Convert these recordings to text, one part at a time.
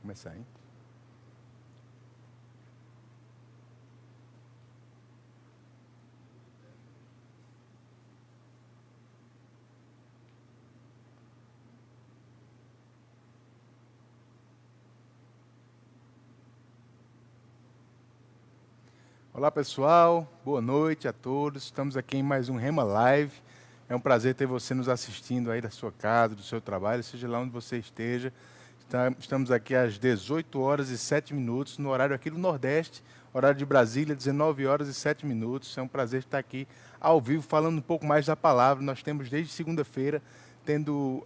Começar, hein? Olá pessoal, boa noite a todos. Estamos aqui em mais um Rema Live. É um prazer ter você nos assistindo aí da sua casa, do seu trabalho, seja lá onde você esteja. Estamos aqui às 18 horas e 7 minutos, no horário aqui do Nordeste, horário de Brasília, 19 horas e 7 minutos. É um prazer estar aqui ao vivo falando um pouco mais da palavra. Nós temos desde segunda-feira tendo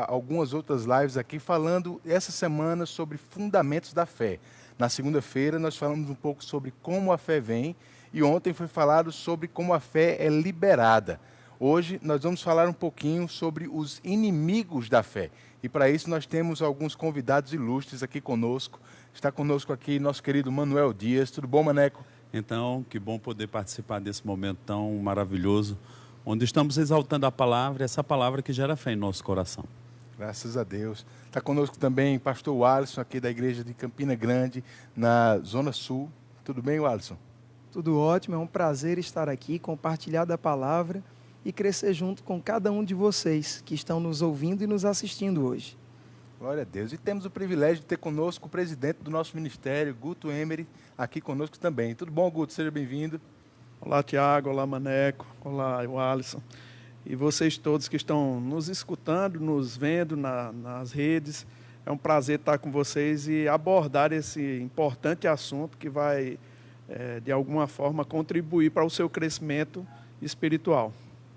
algumas outras lives aqui falando essa semana sobre fundamentos da fé. Na segunda-feira nós falamos um pouco sobre como a fé vem e ontem foi falado sobre como a fé é liberada. Hoje nós vamos falar um pouquinho sobre os inimigos da fé. E para isso nós temos alguns convidados ilustres aqui conosco. Está conosco aqui nosso querido Manuel Dias. Tudo bom, Maneco? Então, que bom poder participar desse momento tão maravilhoso, onde estamos exaltando a palavra, essa palavra que gera fé em nosso coração. Graças a Deus. Está conosco também o pastor Alisson, aqui da igreja de Campina Grande, na Zona Sul. Tudo bem, Alisson? Tudo ótimo, é um prazer estar aqui, compartilhar da palavra e crescer junto com cada um de vocês que estão nos ouvindo e nos assistindo hoje. Glória a Deus. E temos o privilégio de ter conosco o presidente do nosso ministério, Guto Emery, aqui conosco também. Tudo bom, Guto? Seja bem-vindo. Olá, Tiago. Olá, Maneco. Olá, o Alisson. E vocês todos que estão nos escutando, nos vendo nas redes. É um prazer estar com vocês e abordar esse importante assunto que vai, de alguma forma, contribuir para o seu crescimento espiritual.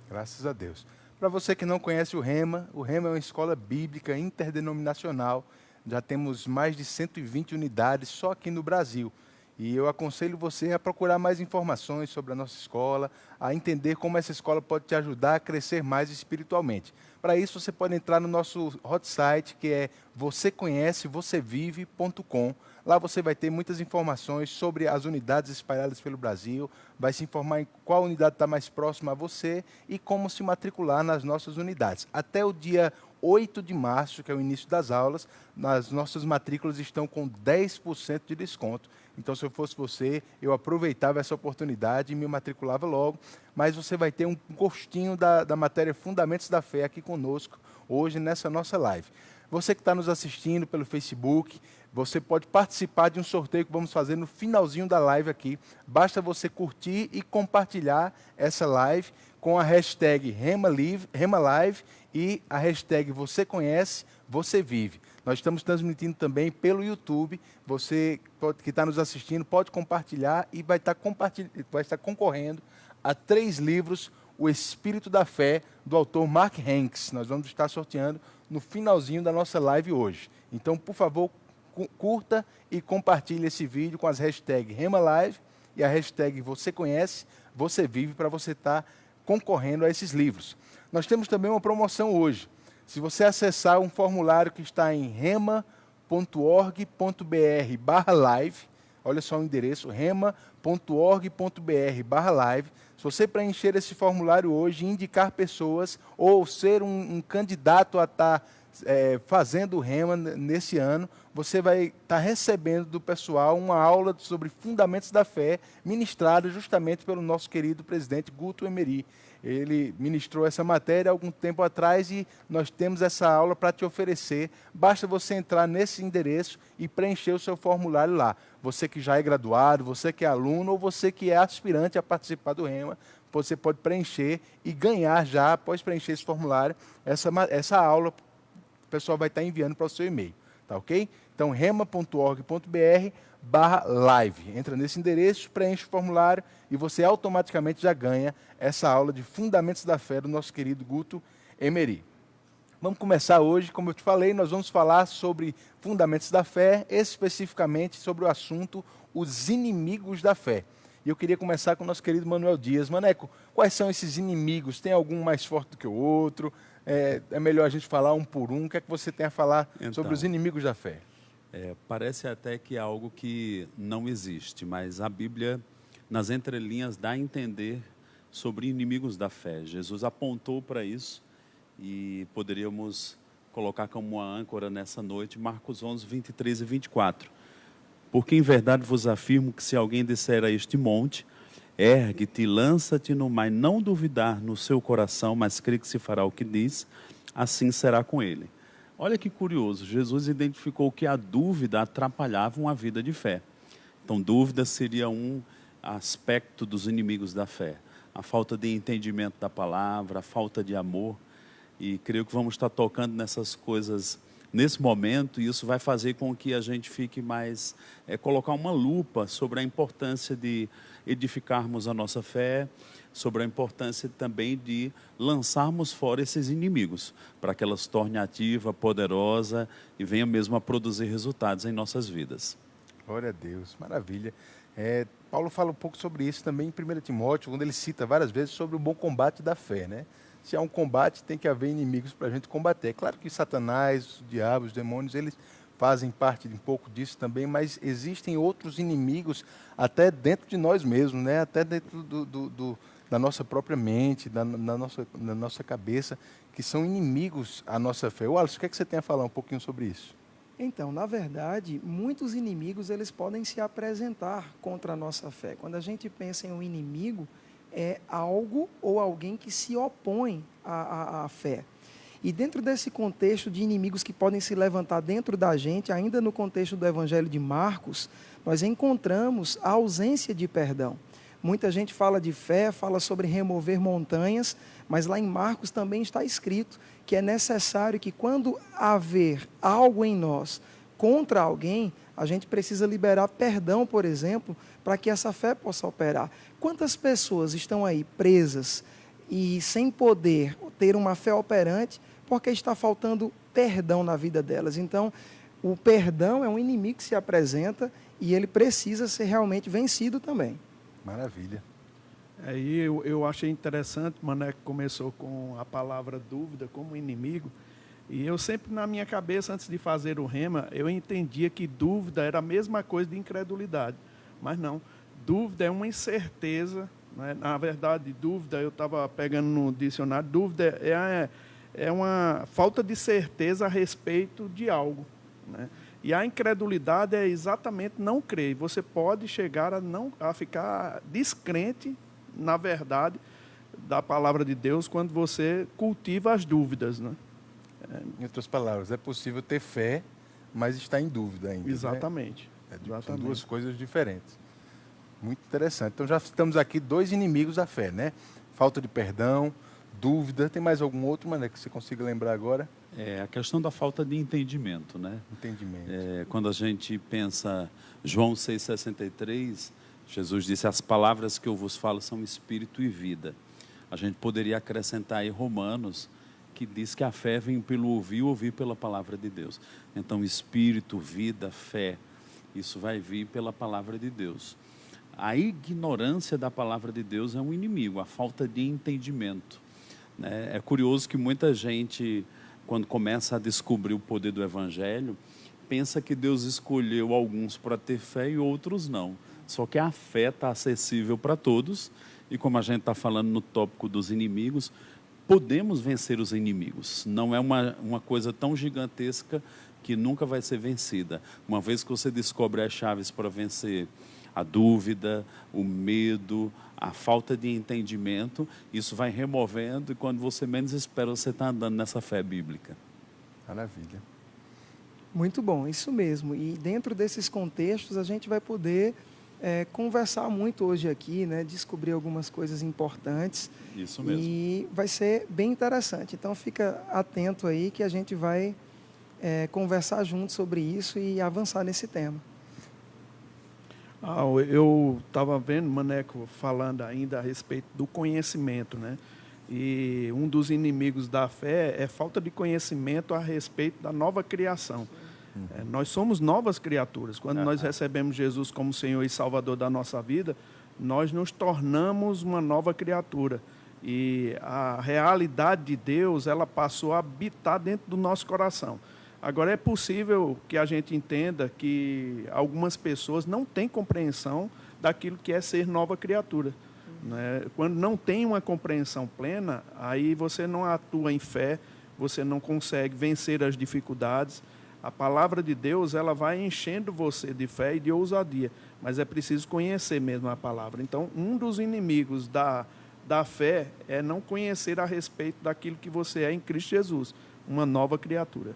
Graças a Deus. Para você que não conhece o Rema é uma escola bíblica interdenominacional. Já temos mais de 120 unidades só aqui no Brasil. E eu aconselho você a procurar mais informações sobre a nossa escola, a entender como essa escola pode te ajudar a crescer mais espiritualmente. Para isso, você pode entrar no nosso hot site, que é vocêconhecevocevive.com. Lá você vai ter muitas informações sobre as unidades espalhadas pelo Brasil, vai se informar em qual unidade está mais próxima a você e como se matricular nas nossas unidades. Até o dia 8 de março, que é o início das aulas, as nossas matrículas estão com 10% de desconto. Então, se eu fosse você, eu aproveitava essa oportunidade e me matriculava logo. Mas você vai ter um gostinho da matéria Fundamentos da Fé aqui conosco, hoje nessa nossa live. Você que está nos assistindo pelo Facebook, você pode participar de um sorteio que vamos fazer no finalzinho da live aqui. Basta você curtir e compartilhar essa live com a hashtag RemaLive e a hashtag Você Conhece, Você Vive. Nós estamos transmitindo também pelo YouTube. Você que está nos assistindo pode compartilhar e vai estar concorrendo a 3 livros, O Espírito da Fé, do autor Mark Hanks. Nós vamos estar sorteando no finalzinho da nossa live hoje. Então, por favor, curta e compartilhe esse vídeo com as hashtags RemaLive e a hashtag Você Conhece, Você Vive, para você estar concorrendo a esses livros. Nós temos também uma promoção hoje. Se você acessar um formulário que está em rema.org.br/live, olha só o endereço, rema.org.br/live, se você preencher esse formulário hoje e indicar pessoas ou ser um candidato a estar fazendo o Rema nesse ano, você vai estar recebendo do pessoal uma aula sobre fundamentos da fé, ministrada justamente pelo nosso querido presidente Guto Emery. Ele ministrou essa matéria há algum tempo atrás e nós temos essa aula para te oferecer. Basta você entrar nesse endereço e preencher o seu formulário lá. Você que já é graduado, você que é aluno ou você que é aspirante a participar do Rema, você pode preencher e ganhar já, após preencher esse formulário, essa aula o pessoal vai estar enviando para o seu e-mail. Tá ok? Então, rema.org.br/live. Entra nesse endereço, preenche o formulário e você automaticamente já ganha essa aula de Fundamentos da Fé do nosso querido Guto Emery. Vamos começar hoje, como eu te falei, nós vamos falar sobre Fundamentos da Fé, especificamente sobre o assunto os inimigos da fé. E eu queria começar com o nosso querido Manuel Dias. Maneco, quais são esses inimigos? Tem algum mais forte do que o outro? É melhor a gente falar um por um. O que é que você tem a falar sobre os inimigos da fé? Parece até que é algo que não existe, mas a Bíblia, nas entrelinhas, dá a entender sobre inimigos da fé. Jesus apontou para isso e poderíamos colocar como uma âncora nessa noite Marcos 11, 23 e 24. Porque em verdade vos afirmo que se alguém disser a este monte, ergue-te, lança-te no mar, não duvidar no seu coração, mas crê que se fará o que diz, assim será com ele. Olha que curioso, Jesus identificou que a dúvida atrapalhava uma vida de fé. Então, dúvida seria um aspecto dos inimigos da fé. A falta de entendimento da palavra, a falta de amor. E creio que vamos estar tocando nessas coisas nesse momento, e isso vai fazer com que a gente fique mais, colocar uma lupa sobre a importância de edificarmos a nossa fé, sobre a importância também de lançarmos fora esses inimigos, para que elas se tornem ativa, poderosa e venha mesmo a produzir resultados em nossas vidas. Glória a Deus, maravilha. Paulo fala um pouco sobre isso também em 1 Timóteo, quando ele cita várias vezes sobre o bom combate da fé, né? Se há um combate, tem que haver inimigos para a gente combater. É claro que Satanás, o diabo, os demônios, eles fazem parte de um pouco disso também, mas existem outros inimigos até dentro de nós mesmos, né? Até dentro da nossa própria mente, da nossa cabeça, que são inimigos à nossa fé. Wallace, o que é que você tem a falar um pouquinho sobre isso? Então, na verdade, muitos inimigos eles podem se apresentar contra a nossa fé. Quando a gente pensa em um inimigo, é algo ou alguém que se opõe à fé. E dentro desse contexto de inimigos que podem se levantar dentro da gente, ainda no contexto do Evangelho de Marcos, nós encontramos a ausência de perdão. Muita gente fala de fé, fala sobre remover montanhas, mas lá em Marcos também está escrito que é necessário que quando haver algo em nós contra alguém, a gente precisa liberar perdão, por exemplo, para que essa fé possa operar. Quantas pessoas estão aí presas e sem poder ter uma fé operante porque está faltando perdão na vida delas? Então, o perdão é um inimigo que se apresenta e ele precisa ser realmente vencido também. Maravilha. Aí eu achei interessante, o Maneco começou com a palavra dúvida como inimigo, e eu sempre na minha cabeça, antes de fazer o rema, eu entendia que dúvida era a mesma coisa de incredulidade, mas não, dúvida é uma incerteza, né? Na verdade, dúvida, eu estava pegando no dicionário, dúvida é uma falta de certeza a respeito de algo, né? E a incredulidade é exatamente não crer. Você pode chegar a ficar descrente, na verdade, da palavra de Deus quando você cultiva as dúvidas, né? Em outras palavras, é possível ter fé, mas estar em dúvida ainda. Exatamente. Né? Exatamente. São duas coisas diferentes. Muito interessante. Então já estamos aqui dois inimigos da fé, né? Falta de perdão, dúvida. Tem mais algum outro, Mané, que você consiga lembrar agora? É a questão da falta de entendimento, né? Entendimento. Quando a gente pensa João 6,63, Jesus disse, as palavras que eu vos falo são espírito e vida. A gente poderia acrescentar aí Romanos, que diz que a fé vem pelo ouvir, ouvir pela palavra de Deus. Então, espírito, vida, fé, isso vai vir pela palavra de Deus. A ignorância da palavra de Deus é um inimigo, a falta de entendimento, né? É curioso que muita gente, quando começa a descobrir o poder do Evangelho, pensa que Deus escolheu alguns para ter fé e outros não. Só que a fé está acessível para todos, e como a gente está falando no tópico dos inimigos, podemos vencer os inimigos. Não é uma coisa tão gigantesca que nunca vai ser vencida. Uma vez que você descobre as chaves para vencer a dúvida, o medo, a falta de entendimento, isso vai removendo, e quando você menos espera, você está andando nessa fé bíblica. Maravilha. Muito bom, isso mesmo. E dentro desses contextos a gente vai poder conversar muito hoje aqui, né? Descobrir algumas coisas importantes. Isso mesmo. E vai ser bem interessante. Então fica atento aí que a gente vai conversar junto sobre isso e avançar nesse tema. Eu estava vendo, Maneco, falando ainda a respeito do conhecimento, né? E um dos inimigos da fé é falta de conhecimento a respeito da nova criação. Nós somos novas criaturas. Quando nós recebemos Jesus como Senhor e Salvador da nossa vida, nós nos tornamos uma nova criatura. E a realidade de Deus, ela passou a habitar dentro do nosso coração. Agora, é possível que a gente entenda que algumas pessoas não têm compreensão daquilo que é ser nova criatura, né? Quando não tem uma compreensão plena, aí você não atua em fé, você não consegue vencer as dificuldades. A palavra de Deus, ela vai enchendo você de fé e de ousadia, mas é preciso conhecer mesmo a palavra. Então, um dos inimigos da fé é não conhecer a respeito daquilo que você é em Cristo Jesus, uma nova criatura.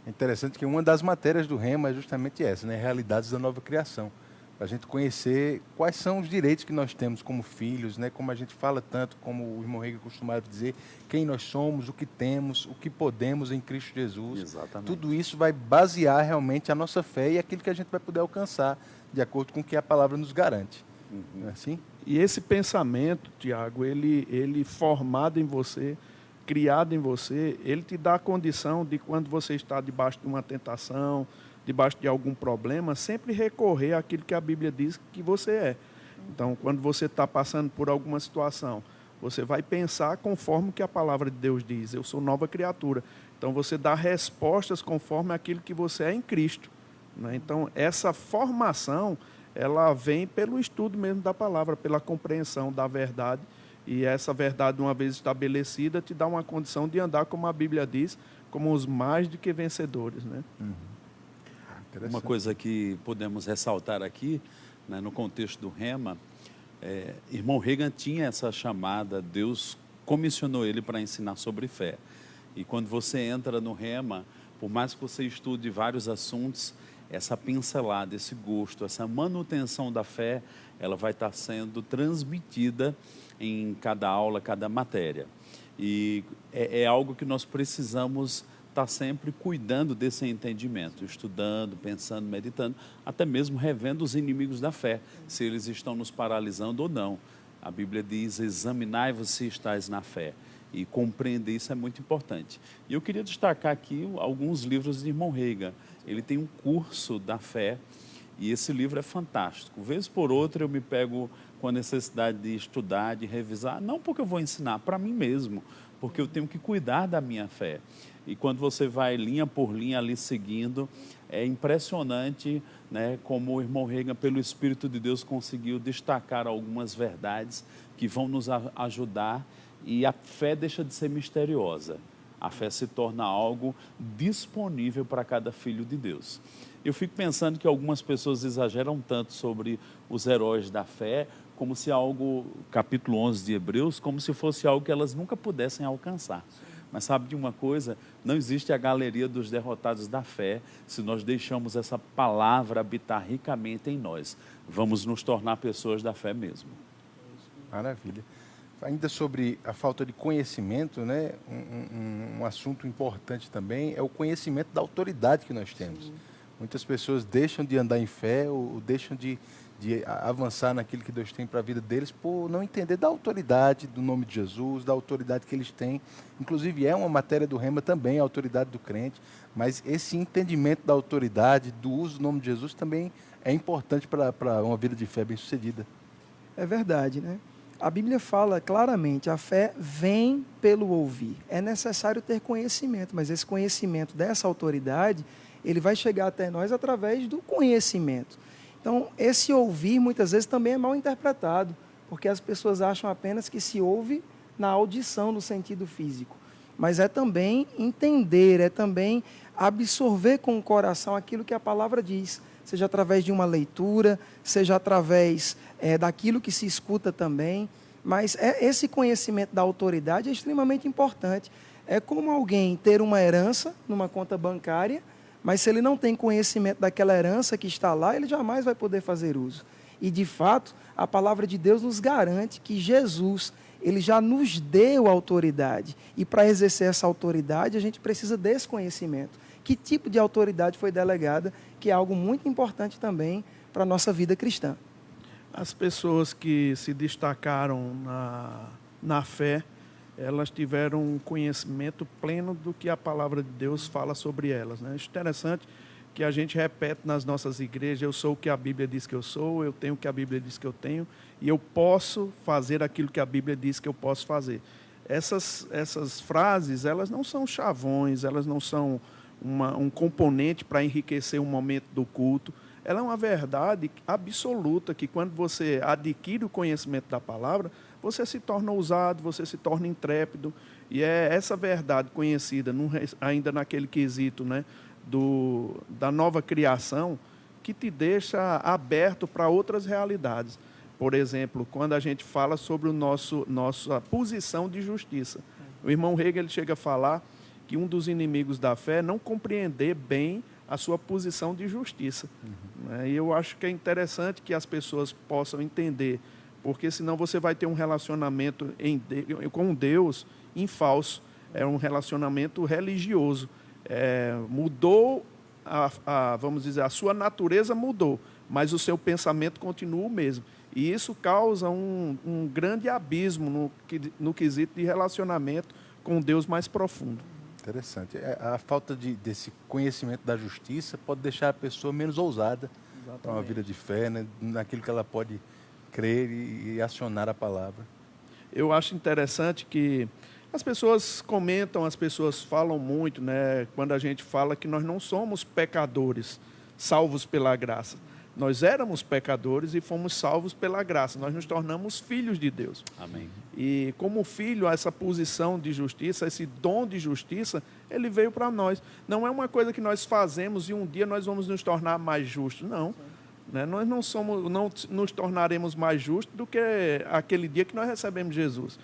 É interessante que uma das matérias do Rema é justamente essa, né? Realidades da nova criação. Para a gente conhecer quais são os direitos que nós temos como filhos, né? Como a gente fala tanto, como o irmão Rega costumava dizer, quem nós somos, o que temos, o que podemos em Cristo Jesus. Exatamente. Tudo isso vai basear realmente a nossa fé e aquilo que a gente vai poder alcançar, de acordo com o que a palavra nos garante. Não é assim? E esse pensamento, Tiago, ele formado em você, criado em você, ele te dá a condição de, quando você está debaixo de uma tentação, debaixo de algum problema, sempre recorrer àquilo que a Bíblia diz que você é. Então, quando você está passando por alguma situação, você vai pensar conforme que a palavra de Deus diz. Eu sou nova criatura. Então, você dá respostas conforme aquilo que você é em Cristo, né? Então, essa formação, ela vem pelo estudo mesmo da palavra, pela compreensão da verdade. E essa verdade, uma vez estabelecida, te dá uma condição de andar, como a Bíblia diz, como os mais do que vencedores, né? Uma coisa que podemos ressaltar aqui, né, no contexto do Rema, irmão Reagan tinha essa chamada, Deus comissionou ele para ensinar sobre fé. E quando você entra no Rema, por mais que você estude vários assuntos, essa pincelada, esse gosto, essa manutenção da fé, ela vai estar sendo transmitida em cada aula, cada matéria. E é algo que nós precisamos estar sempre cuidando desse entendimento, estudando, pensando, meditando, até mesmo revendo os inimigos da fé, se eles estão nos paralisando ou não. A Bíblia diz, examinai-vos se estáis na fé. E compreender isso é muito importante. E eu queria destacar aqui alguns livros de irmão Reagan. Ele tem um curso da fé e esse livro é fantástico. Vez por outra eu me pego com a necessidade de estudar, de revisar, não porque eu vou ensinar, para mim mesmo, porque eu tenho que cuidar da minha fé. E quando você vai linha por linha ali seguindo, é impressionante, né, como o irmão Reagan, pelo Espírito de Deus, conseguiu destacar algumas verdades que vão nos ajudar e a fé deixa de ser misteriosa. A fé se torna algo disponível para cada filho de Deus. Eu fico pensando que algumas pessoas exageram tanto sobre os heróis da fé, como se algo, capítulo 11 de Hebreus, como se fosse algo que elas nunca pudessem alcançar. Mas sabe de uma coisa? Não existe a galeria dos derrotados da fé se nós deixamos essa palavra habitar ricamente em nós. Vamos nos tornar pessoas da fé mesmo. Maravilha. Ainda sobre a falta de conhecimento, né? Um assunto importante também é o conhecimento da autoridade que nós temos. Sim. Muitas pessoas deixam de andar em fé ou deixam de avançar naquilo que Deus tem para a vida deles por não entender da autoridade do nome de Jesus, da autoridade que eles têm. Inclusive é uma matéria do Rema também, a autoridade do crente, mas esse entendimento da autoridade, do uso do nome de Jesus também é importante para uma vida de fé bem-sucedida. É verdade, né? A Bíblia fala claramente, a fé vem pelo ouvir. É necessário ter conhecimento, mas esse conhecimento dessa autoridade, ele vai chegar até nós através do conhecimento. Então, esse ouvir muitas vezes também é mal interpretado, porque as pessoas acham apenas que se ouve na audição, no sentido físico. Mas é também entender, é também absorver com o coração aquilo que a palavra diz, seja através de uma leitura, seja através daquilo que se escuta também. Mas esse conhecimento da autoridade é extremamente importante. É como alguém ter uma herança numa conta bancária, mas se ele não tem conhecimento daquela herança que está lá, ele jamais vai poder fazer uso. E, de fato, a palavra de Deus nos garante que Jesus, ele já nos deu autoridade. E para exercer essa autoridade, a gente precisa desse conhecimento. Que tipo de autoridade foi delegada, que é algo muito importante também para a nossa vida cristã. As pessoas que se destacaram na fé, elas tiveram um conhecimento pleno do que a palavra de Deus fala sobre elas, né? É interessante que a gente repete nas nossas igrejas, eu sou o que a Bíblia diz que eu sou, eu tenho o que a Bíblia diz que eu tenho, e eu posso fazer aquilo que a Bíblia diz que eu posso fazer. Essas frases, elas não são chavões, elas não são um componente para enriquecer o momento do culto. Ela é uma verdade absoluta, que quando você adquire o conhecimento da palavra, você se torna ousado, você se torna intrépido. E é essa verdade conhecida ainda naquele quesito, né, da nova criação, que te deixa aberto para outras realidades. Por exemplo, quando a gente fala sobre nossa posição de justiça. O irmão Hegel chega a falar que um dos inimigos da fé é não compreender bem a sua posição de justiça. E eu acho que é interessante que as pessoas possam entender, porque senão você vai ter um relacionamento com Deus em falso. É um relacionamento religioso. Mudou, vamos dizer, a sua natureza mudou, mas o seu pensamento continua o mesmo. E isso causa um grande abismo no quesito de relacionamento com Deus mais profundo. Interessante. A falta desse conhecimento da justiça pode deixar a pessoa menos ousada para uma vida de fé, né, naquilo que ela pode crer e acionar a palavra. Eu acho interessante que as pessoas comentam, as pessoas falam muito, né, quando a gente fala que nós não somos pecadores, salvos pela graça. Nós éramos pecadores e fomos salvos pela graça. Nós nos tornamos filhos de Deus. Amém. E como filho, essa posição de justiça, esse dom de justiça, ele veio para nós. Não é uma coisa que nós fazemos e um dia nós vamos nos tornar mais justos. Não. Né? Nós não nos tornaremos mais justos do que aquele dia que nós recebemos Jesus.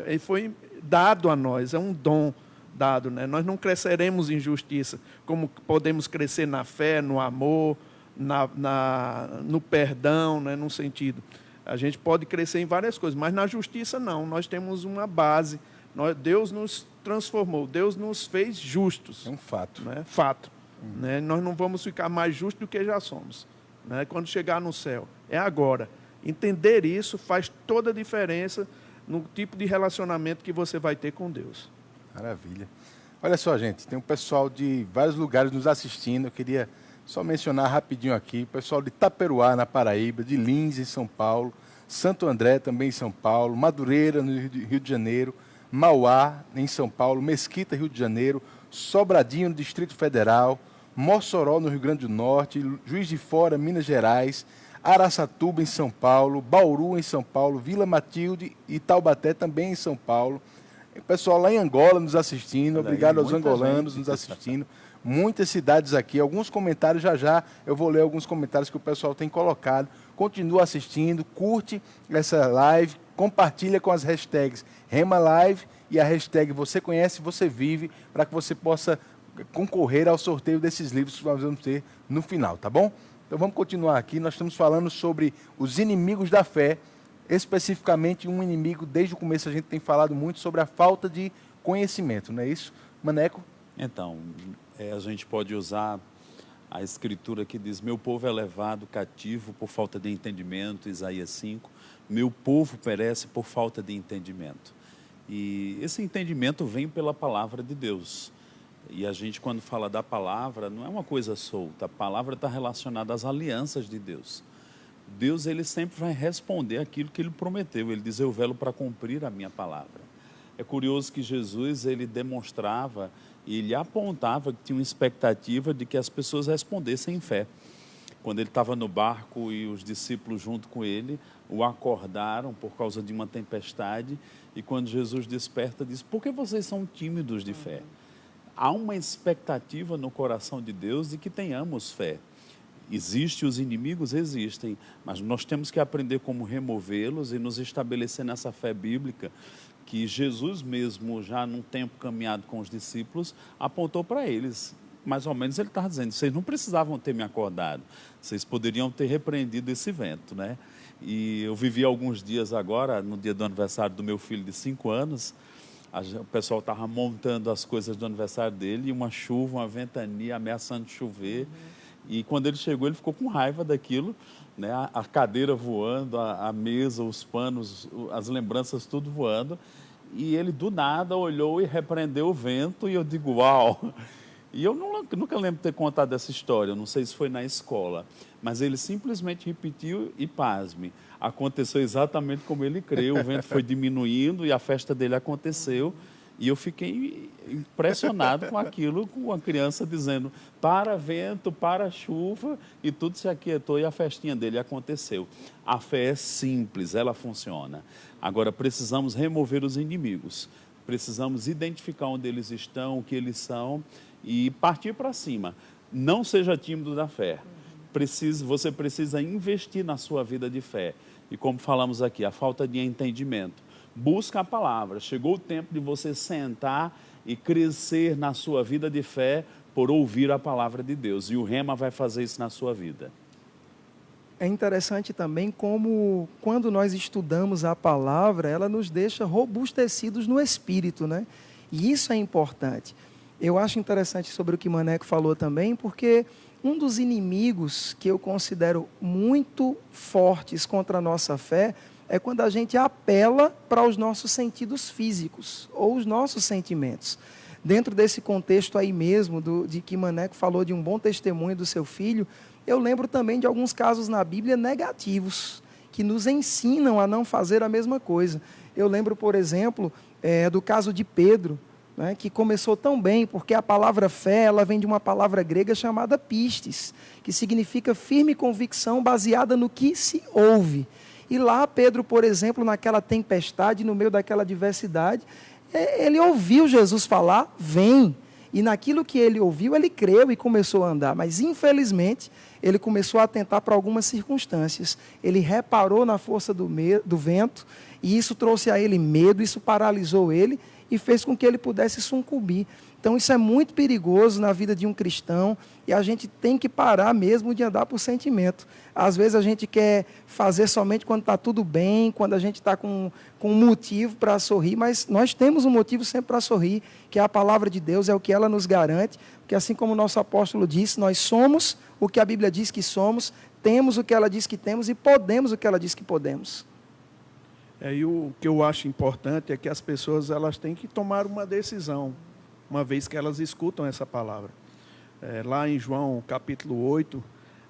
Ele foi dado a nós, é um dom dado, né? Nós não cresceremos em justiça, como podemos crescer na fé, no amor, no perdão, né? Num sentido. A gente pode crescer em várias coisas, mas na justiça não. Nós temos uma base. Deus nos transformou, Deus nos fez justos. É um fato. Né? Fato. Né? Nós não vamos ficar mais justos do que já somos. Né? Quando chegar no céu. É agora. Entender isso faz toda a diferença no tipo de relacionamento que você vai ter com Deus. Maravilha. Olha só, gente, tem um pessoal de vários lugares nos assistindo. Eu queria só mencionar rapidinho aqui. O pessoal de Itaperuá, na Paraíba, de Lins, em São Paulo, Santo André, também em São Paulo, Madureira, no Rio de Janeiro, Mauá, em São Paulo, Mesquita, Rio de Janeiro, Sobradinho, no Distrito Federal, Mossoró, no Rio Grande do Norte, Juiz de Fora, Minas Gerais, Araçatuba, em São Paulo, Bauru, em São Paulo, Vila Matilde e Taubaté, também em São Paulo. O pessoal lá em Angola nos assistindo, obrigado aos angolanos nos assistindo. Muitas cidades aqui, alguns comentários já eu vou ler alguns comentários que o pessoal tem colocado. Continua assistindo, curte essa live, compartilha com as hashtags RemaLive e a hashtag Você Conhece, Você Vive, para que você possa concorrer ao sorteio desses livros que nós vamos ter no final, tá bom? Então vamos continuar aqui, nós estamos falando sobre os inimigos da fé, especificamente um inimigo, desde o começo a gente tem falado muito sobre a falta de conhecimento, não é isso, Maneco? Então, a gente pode usar a escritura que diz: meu povo é levado cativo por falta de entendimento, Isaías 5, meu povo perece por falta de entendimento. E esse entendimento vem pela palavra de Deus. E a gente, quando fala da palavra, não é uma coisa solta, a palavra está relacionada às alianças de Deus. Deus, ele sempre vai responder aquilo que ele prometeu. Ele diz: eu velo para cumprir a minha palavra. É curioso que Jesus, ele demonstrava e ele apontava que tinha uma expectativa de que as pessoas respondessem em fé. Quando ele estava no barco e os discípulos junto com ele o acordaram por causa de uma tempestade, e quando Jesus desperta, diz: por que vocês são tímidos de fé? Há uma expectativa no coração de Deus de que tenhamos fé. Existem os inimigos? Existem, mas nós temos que aprender como removê-los e nos estabelecer nessa fé bíblica que Jesus mesmo, já num tempo caminhado com os discípulos, apontou para eles. Mais ou menos ele estava dizendo: vocês não precisavam ter me acordado, vocês poderiam ter repreendido esse vento, né? E eu vivi alguns dias agora, no dia do aniversário do meu filho de 5 anos, o pessoal estava montando as coisas do aniversário dele, e uma chuva, uma ventania ameaçando chover. E quando ele chegou, ele ficou com raiva daquilo, né? A cadeira voando, a mesa, os panos, as lembranças, tudo voando. E ele, do nada, olhou e repreendeu o vento, e eu digo: uau! E eu nunca lembro de ter contado essa história, eu não sei se foi na escola, mas ele simplesmente repetiu e, pasme, aconteceu exatamente como ele creu, o vento foi diminuindo e a festa dele aconteceu. E eu fiquei impressionado com aquilo, com a criança dizendo, para vento, para chuva, e tudo se aquietou e a festinha dele aconteceu. A fé é simples, ela funciona. Agora, precisamos remover os inimigos, precisamos identificar onde eles estão, o que eles são e partir para cima. Não seja tímido da fé. Você precisa investir na sua vida de fé. E como falamos aqui, a falta de entendimento. Busca a palavra. Chegou o tempo de você sentar e crescer na sua vida de fé por ouvir a palavra de Deus. E o Rema vai fazer isso na sua vida. É interessante também como, quando nós estudamos a palavra, ela nos deixa robustecidos no espírito, né? E isso é importante. Eu acho interessante sobre o que Maneco falou também, porque um dos inimigos que eu considero muito fortes contra a nossa fé é quando a gente apela para os nossos sentidos físicos ou os nossos sentimentos. Dentro desse contexto aí mesmo, de que Maneco falou de um bom testemunho do seu filho, eu lembro também de alguns casos na Bíblia negativos, que nos ensinam a não fazer a mesma coisa. Eu lembro, por exemplo, do caso de Pedro, né, que começou tão bem, porque a palavra fé, ela vem de uma palavra grega chamada pistes, que significa firme convicção baseada no que se ouve. E lá Pedro, por exemplo, naquela tempestade, no meio daquela adversidade, ele ouviu Jesus falar, vem. E naquilo que ele ouviu, ele creu e começou a andar. Mas, infelizmente, ele começou a atentar para algumas circunstâncias. Ele reparou na força do vento, e isso trouxe a ele medo, isso paralisou ele e fez com que ele pudesse sucumbir. Então, isso é muito perigoso na vida de um cristão, e a gente tem que parar mesmo de andar por sentimento. Às vezes a gente quer fazer somente quando está tudo bem, quando a gente está com um motivo para sorrir, mas nós temos um motivo sempre para sorrir, que é a palavra de Deus, é o que ela nos garante, porque assim como o nosso apóstolo disse, nós somos o que a Bíblia diz que somos, temos o que ela diz que temos e podemos o que ela diz que podemos. E o que eu acho importante é que as pessoas elas têm que tomar uma decisão, uma vez que elas escutam essa palavra. Lá em João capítulo 8,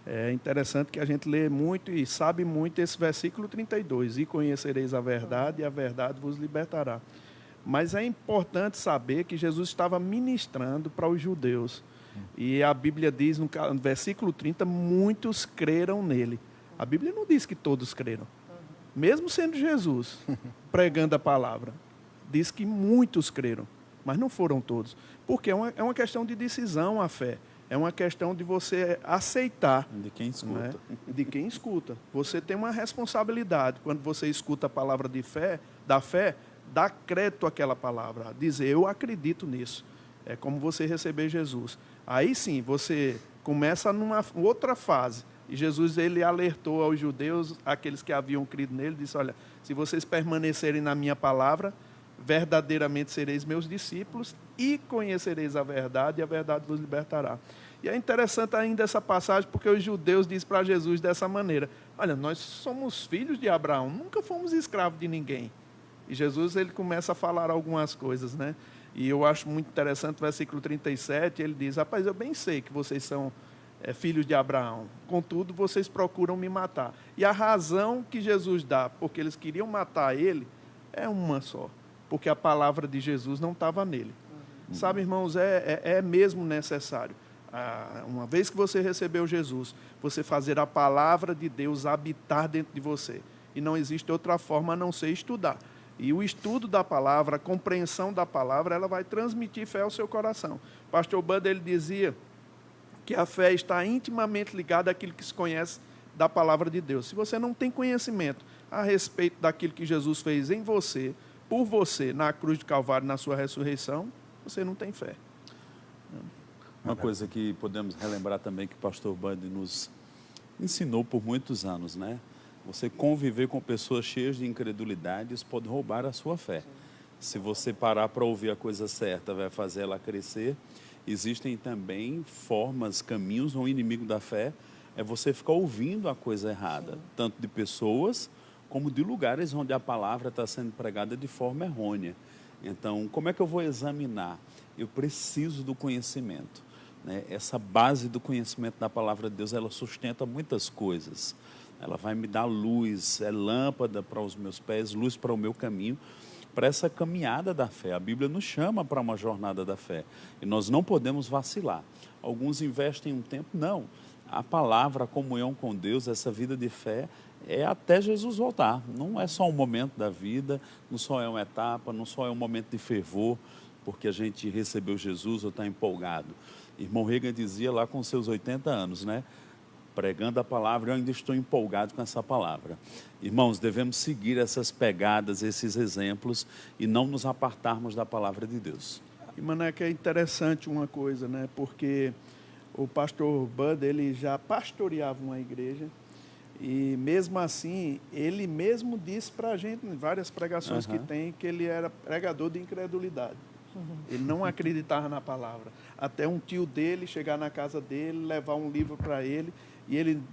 é interessante que a gente lê muito e sabe muito esse versículo 32, e conhecereis a verdade, e a verdade vos libertará. Mas é importante saber que Jesus estava ministrando para os judeus, e a Bíblia diz no versículo 30, muitos creram nele. A Bíblia não diz que todos creram, mesmo sendo Jesus pregando a palavra, diz que muitos creram, mas não foram todos, porque é uma questão de decisão a fé, é uma questão de você aceitar. De quem escuta. Né? De quem escuta. Você tem uma responsabilidade, quando você escuta a palavra da fé, dá crédito àquela palavra, dizer, eu acredito nisso, é como você receber Jesus. Aí sim, você começa numa outra fase, e Jesus ele alertou aos judeus, aqueles que haviam crido nele, disse, olha, se vocês permanecerem na minha palavra, verdadeiramente sereis meus discípulos e conhecereis a verdade, e a verdade vos libertará. E é interessante ainda essa passagem, porque os judeus dizem para Jesus dessa maneira, olha, nós somos filhos de Abraão, nunca fomos escravos de ninguém. E Jesus ele começa a falar algumas coisas, né? E eu acho muito interessante o versículo 37, ele diz, rapaz, eu bem sei que vocês são filhos de Abraão, contudo vocês procuram me matar. E a razão que Jesus dá, porque eles queriam matar ele, é uma só, porque a palavra de Jesus não estava nele. Sabe, irmãos, é mesmo necessário, uma vez que você recebeu Jesus, você fazer a palavra de Deus habitar dentro de você. E não existe outra forma a não ser estudar. E o estudo da palavra, a compreensão da palavra, ela vai transmitir fé ao seu coração. O pastor Bud, ele dizia que a fé está intimamente ligada àquilo que se conhece da palavra de Deus. Se você não tem conhecimento a respeito daquilo que Jesus fez em você, por você, na cruz de Calvário, na sua ressurreição, você não tem fé. Uma coisa que podemos relembrar também que o pastor Bud nos ensinou por muitos anos, né? Você conviver com pessoas cheias de incredulidade, isso pode roubar a sua fé. Se você parar para ouvir a coisa certa, vai fazer ela crescer. Existem também formas, caminhos, um inimigo da fé é você ficar ouvindo a coisa errada, tanto de pessoas como de lugares onde a palavra está sendo pregada de forma errônea. Então, como é que eu vou examinar? Eu preciso do conhecimento, né? Essa base do conhecimento da palavra de Deus, ela sustenta muitas coisas. Ela vai me dar luz, é lâmpada para os meus pés, luz para o meu caminho. para essa caminhada da fé. A Bíblia nos chama para uma jornada da fé e nós não podemos vacilar. Alguns investem um tempo, não. A palavra, a comunhão com Deus, essa vida de fé é até Jesus voltar. Não é só um momento da vida, não só é uma etapa, não só é um momento de fervor, porque a gente recebeu Jesus ou está empolgado. Irmão Reagan dizia lá com seus 80 anos, né? Pregando a palavra, eu ainda estou empolgado com essa palavra. Irmãos, devemos seguir essas pegadas, esses exemplos e não nos apartarmos da palavra de Deus. E, Maneco, é interessante uma coisa, né? Porque o pastor Bud, ele já pastoreava uma igreja e, mesmo assim, ele mesmo disse para a gente, em várias pregações que tem, que ele era pregador de incredulidade. Ele não acreditava na palavra. Até um tio dele chegar na casa dele, levar um livro para ele, e ele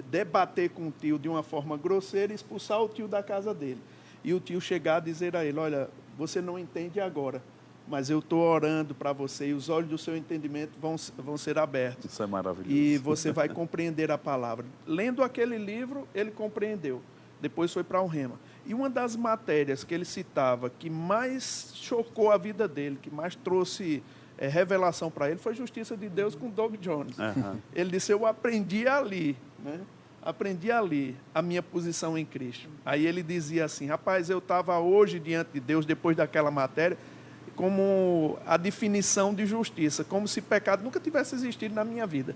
debater com o tio de uma forma grosseira e expulsar o tio da casa dele. E o tio chegar a dizer a ele, olha, você não entende agora, mas eu estou orando para você e os olhos do seu entendimento vão ser abertos. Isso é maravilhoso. E você vai compreender a palavra. Lendo aquele livro, ele compreendeu. Depois foi para o Rema. E uma das matérias que ele citava, que mais chocou a vida dele, que mais trouxe revelação para ele, foi Justiça de Deus com Doug Jones. Ele disse, eu aprendi ali, né? Aprendi ali a minha posição em Cristo. Aí ele dizia assim, rapaz, eu estava hoje diante de Deus, depois daquela matéria, como a definição de justiça, como se pecado nunca tivesse existido na minha vida.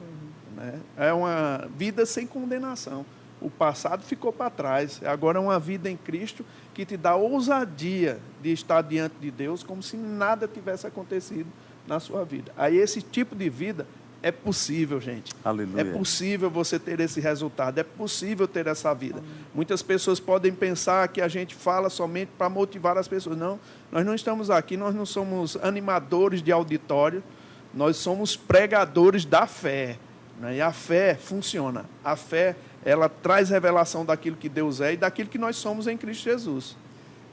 Né? É uma vida sem condenação. O passado ficou para trás. Agora é uma vida em Cristo que te dá ousadia de estar diante de Deus como se nada tivesse acontecido na sua vida. Aí esse tipo de vida é possível, gente. Aleluia. É possível você ter esse resultado. É possível ter essa vida. Muitas pessoas podem pensar que a gente fala somente para motivar as pessoas. Não, nós não estamos aqui, nós não somos animadores de auditório. Nós somos pregadores da fé. Né? E a fé funciona. A fé, ela traz revelação daquilo que Deus é e daquilo que nós somos em Cristo Jesus.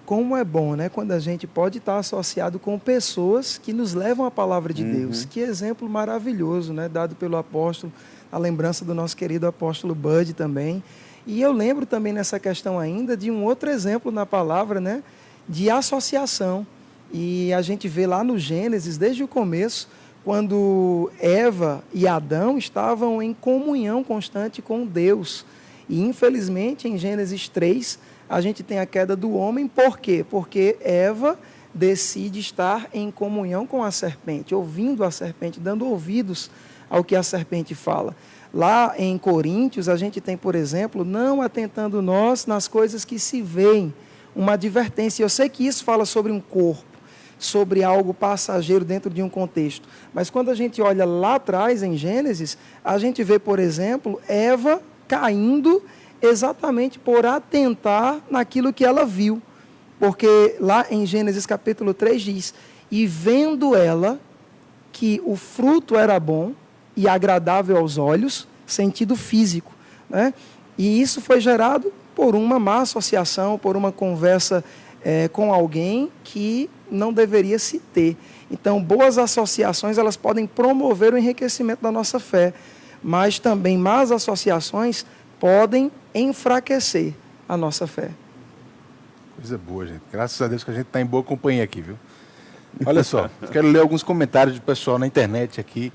Como é bom, né, quando a gente pode estar associado com pessoas que nos levam à palavra de Deus. Que exemplo maravilhoso, né, dado pelo apóstolo, a lembrança do nosso querido apóstolo Bud também. E eu lembro também nessa questão ainda de um outro exemplo na palavra, né, de associação. E a gente vê lá no Gênesis, desde o começo, quando Eva e Adão estavam em comunhão constante com Deus. E, infelizmente, em Gênesis 3, a gente tem a queda do homem. Por quê? Porque Eva decide estar em comunhão com a serpente, ouvindo a serpente, dando ouvidos ao que a serpente fala. Lá em Coríntios, a gente tem, por exemplo, não atentando nós nas coisas que se veem, uma advertência. Eu sei que isso fala sobre um corpo, sobre algo passageiro dentro de um contexto. Mas quando a gente olha lá atrás, em Gênesis, a gente vê, por exemplo, Eva caindo exatamente por atentar naquilo que ela viu. Porque lá em Gênesis capítulo 3 diz, e vendo ela que o fruto era bom e agradável aos olhos, sentido físico, né? E isso foi gerado por uma má associação, por uma conversa com alguém que não deveria se ter. Então, boas associações, elas podem promover o enriquecimento da nossa fé, mas também más associações podem enfraquecer a nossa fé. Coisa boa, gente. Graças a Deus que a gente está em boa companhia aqui, viu? Olha só, quero ler alguns comentários do pessoal na internet aqui.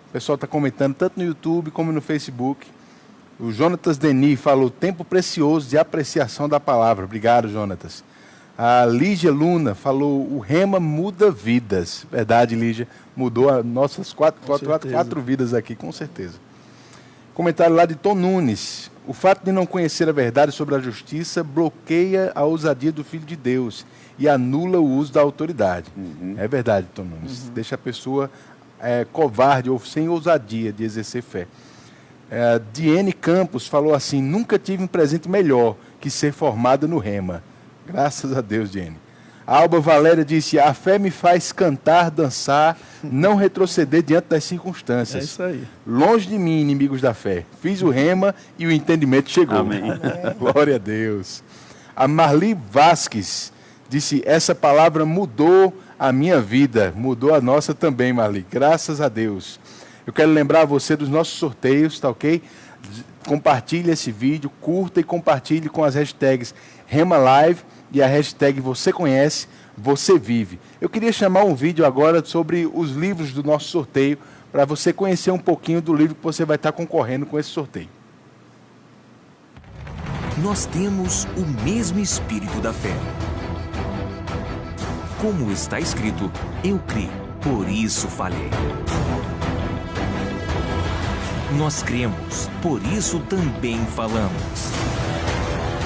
O pessoal está comentando tanto no YouTube como no Facebook. O Jonatas Denis falou, tempo precioso de apreciação da palavra. Obrigado, Jonatas. A Lígia Luna falou, o Rema muda vidas. Verdade, Lígia. Mudou as nossas quatro vidas aqui, com certeza. Comentário lá de Tom Nunes. O fato de não conhecer a verdade sobre a justiça bloqueia a ousadia do Filho de Deus e anula o uso da autoridade. É verdade, Tom Nunes. Deixa a pessoa covarde ou sem ousadia de exercer fé. Diene Campos falou assim, nunca tive um presente melhor que ser formada no Rema. Graças a Deus, Diene. Alba Valéria disse, a fé me faz cantar, dançar, não retroceder diante das circunstâncias. É isso aí. Longe de mim, inimigos da fé. Fiz o Rema e o entendimento chegou. Amém. Glória a Deus. A Marli Vasques disse, essa palavra mudou a minha vida, mudou a nossa também, Marli. Graças a Deus. Eu quero lembrar você dos nossos sorteios, tá ok? Compartilhe esse vídeo, curta e compartilhe com as hashtags Rema Live e a hashtag Você Conhece, Você Vive. Eu queria chamar um vídeo agora sobre os livros do nosso sorteio, para você conhecer um pouquinho do livro que você vai estar concorrendo com esse sorteio. Nós temos o mesmo espírito da fé. Como está escrito, eu criei, por isso falei. Nós cremos, por isso também falamos.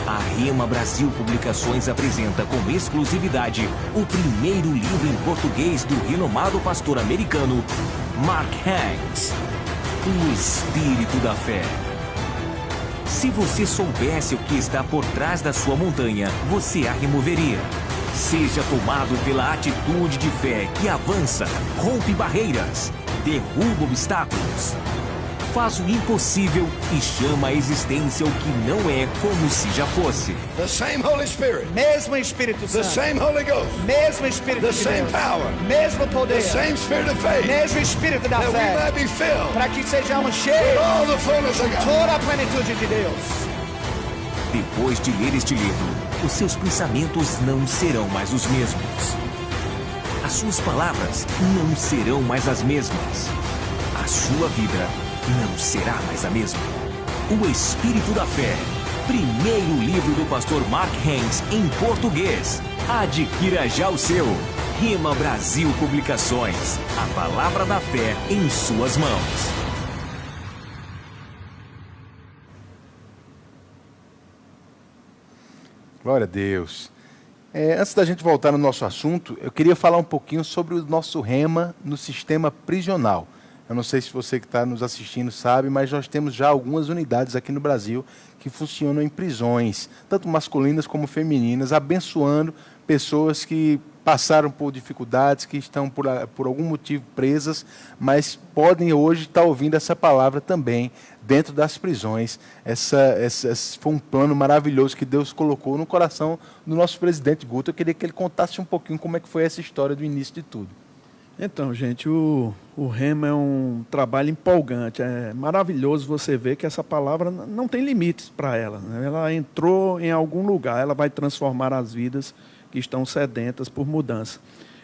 A Rema Brasil Publicações apresenta com exclusividade o primeiro livro em português do renomado pastor americano Mark Hanks, O Espírito da Fé. Se você soubesse o que está por trás da sua montanha, você a removeria. Seja tomado pela atitude de fé que avança, rompe barreiras, derruba obstáculos, faz o impossível e chama à existência o que não é como se já fosse. The same Holy Spirit. Mesmo Espírito The Santo. same Holy Ghost. Mesmo Espírito The de same Deus. power. Mesmo The poder. same Spirit of faith. Mesmo Espírito da That we fé. might be filled Para que sejamos with cheios all the fullness of de God. toda a plenitude de Deus. Depois de ler este livro, os seus pensamentos não serão mais os mesmos. As suas palavras não serão mais as mesmas. A sua vida não será mais a mesma. O Espírito da Fé. Primeiro livro do pastor Mark Hanks em português. Adquira já o seu. Rema Brasil Publicações. A palavra da fé em suas mãos. Glória a Deus. Antes da gente voltar no nosso assunto, eu queria falar um pouquinho sobre o nosso Rema no sistema prisional. Eu não sei se você que está nos assistindo sabe, mas nós temos já algumas unidades aqui no Brasil que funcionam em prisões, tanto masculinas como femininas, abençoando pessoas que passaram por dificuldades, que estão por algum motivo presas, mas podem hoje estar ouvindo essa palavra também dentro das prisões. Esse foi um plano maravilhoso que Deus colocou no coração do nosso presidente Guto. Eu queria que ele contasse um pouquinho como é que foi essa história do início de tudo. Então, gente, o Rema é um trabalho empolgante. É maravilhoso você ver que essa palavra não tem limites para ela, né? Ela entrou em algum lugar, ela vai transformar as vidas que estão sedentas por mudança.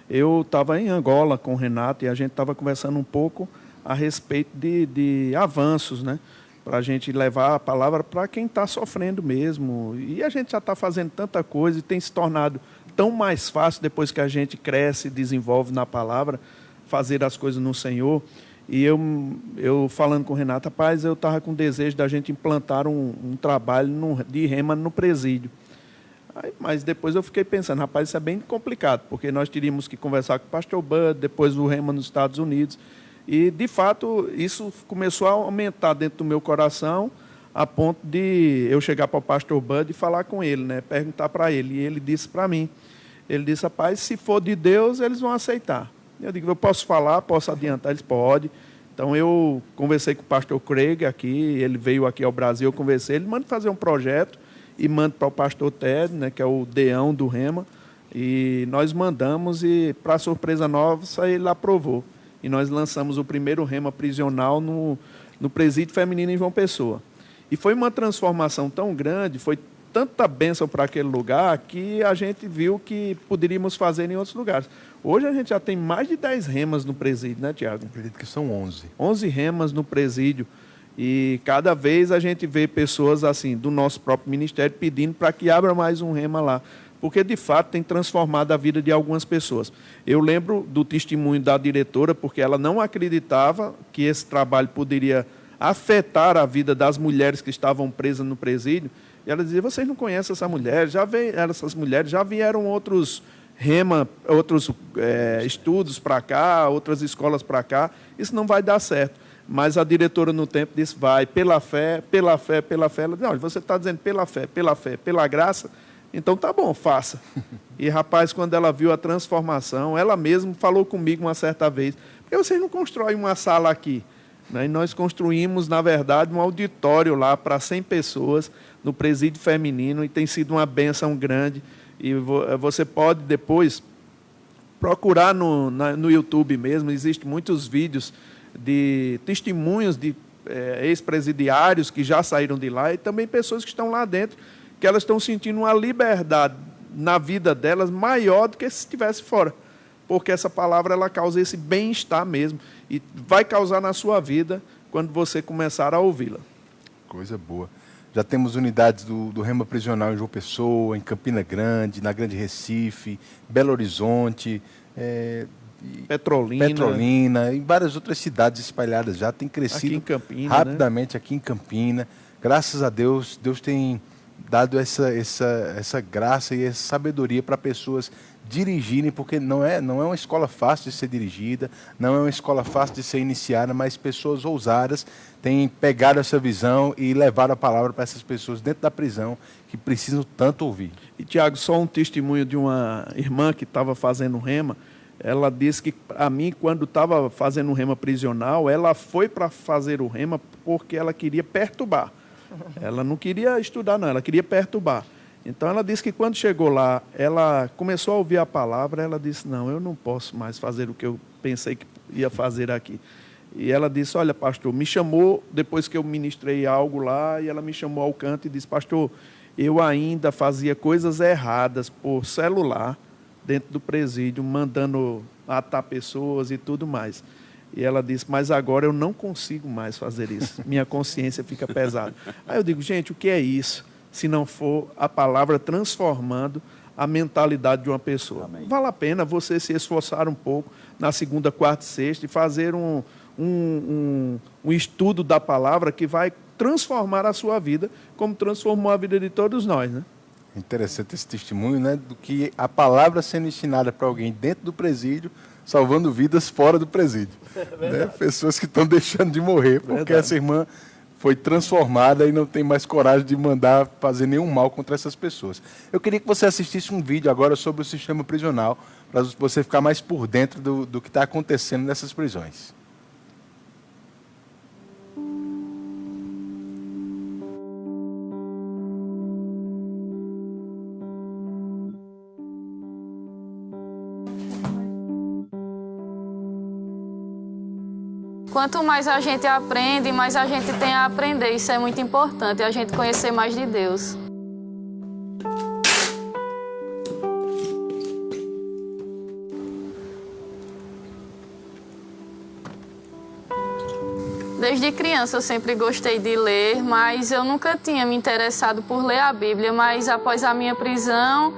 Eu estava em Angola com o Renato e a gente estava conversando um pouco a respeito de avanços, né? Para a gente levar a palavra para quem está sofrendo mesmo. E a gente já está fazendo tanta coisa e tem se tornado tão mais fácil depois que a gente cresce e desenvolve na palavra, fazer as coisas no Senhor. E eu falando com o Renato, rapaz, eu estava com desejo da gente implantar um trabalho de Rema no presídio. Mas depois eu fiquei pensando, rapaz, isso é bem complicado, porque nós teríamos que conversar com o pastor Bud, depois o Rema nos Estados Unidos. E, de fato, isso começou a aumentar dentro do meu coração, a ponto de eu chegar para o pastor Bud e falar com ele, né? Perguntar para ele. E ele disse para mim, ele disse, rapaz, se for de Deus, eles vão aceitar. Eu digo, eu posso falar, posso adiantar? Eles podem. Então, eu conversei com o pastor Craig aqui, ele veio aqui ao Brasil, eu conversei, ele manda fazer um projeto e manda para o pastor Ted, né, que é o deão do Rema, e nós mandamos e, para surpresa nossa, ele aprovou. E nós lançamos o primeiro Rema prisional no presídio feminino em João Pessoa. E foi uma transformação tão grande, foi tanta bênção para aquele lugar, que a gente viu que poderíamos fazer em outros lugares. Hoje a gente já tem mais de 10 remas no presídio, né, Tiago? Acredito que são 11. 11 remas no presídio. E cada vez a gente vê pessoas assim, do nosso próprio ministério, pedindo para que abra mais um rema lá. Porque, de fato, tem transformado a vida de algumas pessoas. Eu lembro do testemunho da diretora, porque ela não acreditava que esse trabalho poderia afetar a vida das mulheres que estavam presas no presídio. E ela dizia, vocês não conhecem essa mulher? Essas mulheres já vieram outros estudos para cá, outras escolas para cá, isso não vai dar certo. Mas a diretora no tempo disse, vai, pela fé, pela fé, pela fé. Ela disse, não, você está dizendo pela fé, pela graça, então tá bom, faça. E, rapaz, quando ela viu a transformação, ela mesma falou comigo uma certa vez, por que vocês não constroem uma sala aqui? E nós construímos, na verdade, um auditório lá para 100 pessoas no presídio feminino e tem sido uma bênção grande. E você pode depois procurar no YouTube mesmo, existem muitos vídeos de testemunhos de ex-presidiários que já saíram de lá e também pessoas que estão lá dentro, que elas estão sentindo uma liberdade na vida delas maior do que se estivesse fora. Porque essa palavra ela causa esse bem-estar mesmo. E vai causar na sua vida quando você começar a ouvi-la. Coisa boa. Já temos unidades do Rema Prisional em João Pessoa, em Campina Grande, na Grande Recife, Belo Horizonte, Petrolina, em várias outras cidades espalhadas já. Tem crescido aqui em Campina, rapidamente, né? Aqui em Campina. Graças a Deus, Deus tem dado essa graça e essa sabedoria para pessoas dirigirem, porque não é uma escola fácil de ser dirigida, não é uma escola fácil de ser iniciada, mas pessoas ousadas têm pegado essa visão e levaram a palavra para essas pessoas dentro da prisão que precisam tanto ouvir. E, Tiago, só um testemunho de uma irmã que estava fazendo rema. Ela disse que, a mim, quando estava fazendo o rema prisional, ela foi para fazer o rema porque ela queria perturbar. Ela não queria estudar, não, ela queria perturbar. Então, ela disse que quando chegou lá, ela começou a ouvir a palavra, ela disse, não, eu não posso mais fazer o que eu pensei que ia fazer aqui. E ela disse, olha, pastor, me chamou, depois que eu ministrei algo lá, e ela me chamou ao canto e disse, pastor, eu ainda fazia coisas erradas por celular, dentro do presídio, mandando matar pessoas e tudo mais. E ela disse, mas agora eu não consigo mais fazer isso. Minha consciência fica pesada. Aí eu digo, gente, o que é isso? Se não for a palavra transformando a mentalidade de uma pessoa. Amém. Vale a pena você se esforçar um pouco na segunda, quarta e sexta e fazer um estudo da palavra que vai transformar a sua vida, como transformou a vida de todos nós, né? Interessante esse testemunho, né? Do que a palavra sendo ensinada para alguém dentro do presídio, salvando vidas fora do presídio. Né? Pessoas que estão deixando de morrer, porque essa irmã foi transformada e não tem mais coragem de mandar fazer nenhum mal contra essas pessoas. Eu queria que você assistisse um vídeo agora sobre o sistema prisional, para você ficar mais por dentro do que está acontecendo nessas prisões. Quanto mais a gente aprende, mais a gente tem a aprender. Isso é muito importante, a gente conhecer mais de Deus. Desde criança eu sempre gostei de ler, mas eu nunca tinha me interessado por ler a Bíblia. Mas após a minha prisão,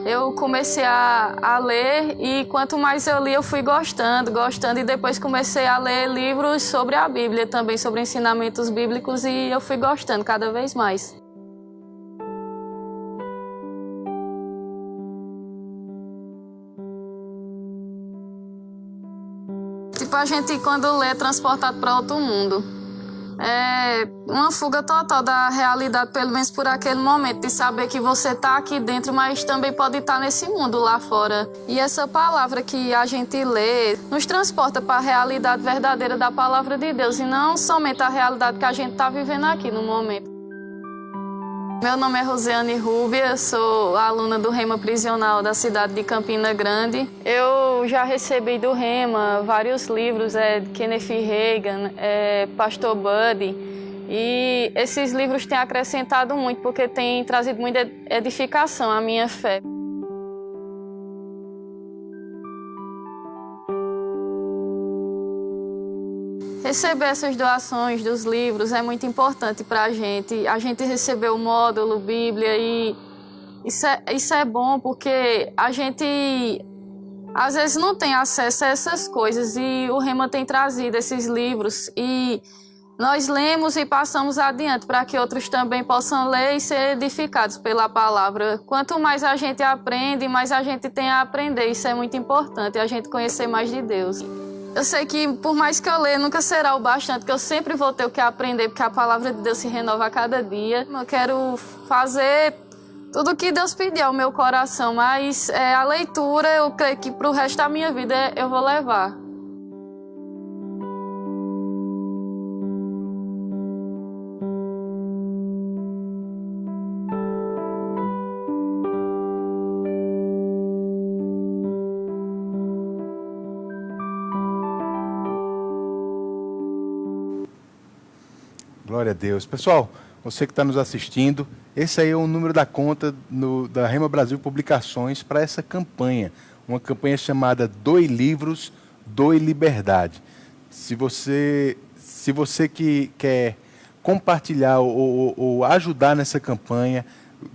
eu comecei a ler e quanto mais eu li, eu fui gostando e depois comecei a ler livros sobre a Bíblia também, sobre ensinamentos bíblicos e eu fui gostando cada vez mais. Tipo, a gente quando lê é transportado para outro mundo. É uma fuga total da realidade, pelo menos por aquele momento, de saber que você está aqui dentro, mas também pode estar nesse mundo lá fora. E essa palavra que a gente lê nos transporta para a realidade verdadeira da palavra de Deus e não somente a realidade que a gente está vivendo aqui no momento. Meu nome é Rosiane Rúbia, sou aluna do Rema Prisional da cidade de Campina Grande. Eu já recebi do Rema vários livros, de Kenneth Reagan, Pastor Buddy, e esses livros têm acrescentado muito porque têm trazido muita edificação à minha fé. Receber essas doações dos livros é muito importante para a gente recebeu o módulo Bíblia e isso é bom porque a gente às vezes não tem acesso a essas coisas e o Rema tem trazido esses livros e nós lemos e passamos adiante para que outros também possam ler e ser edificados pela palavra. Quanto mais a gente aprende, mais a gente tem a aprender. Isso é muito importante, a gente conhecer mais de Deus. Eu sei que, por mais que eu leia, nunca será o bastante, que eu sempre vou ter o que aprender, porque a palavra de Deus se renova a cada dia. Eu quero fazer tudo o que Deus pediu ao meu coração, mas a leitura, eu creio que para o resto da minha vida eu vou levar. Glória a Deus. Pessoal, você que está nos assistindo, esse aí é o número da conta da Rema Brasil Publicações para essa campanha. Uma campanha chamada Doe Livros, Doe Liberdade. Se você que quer compartilhar ou ajudar nessa campanha,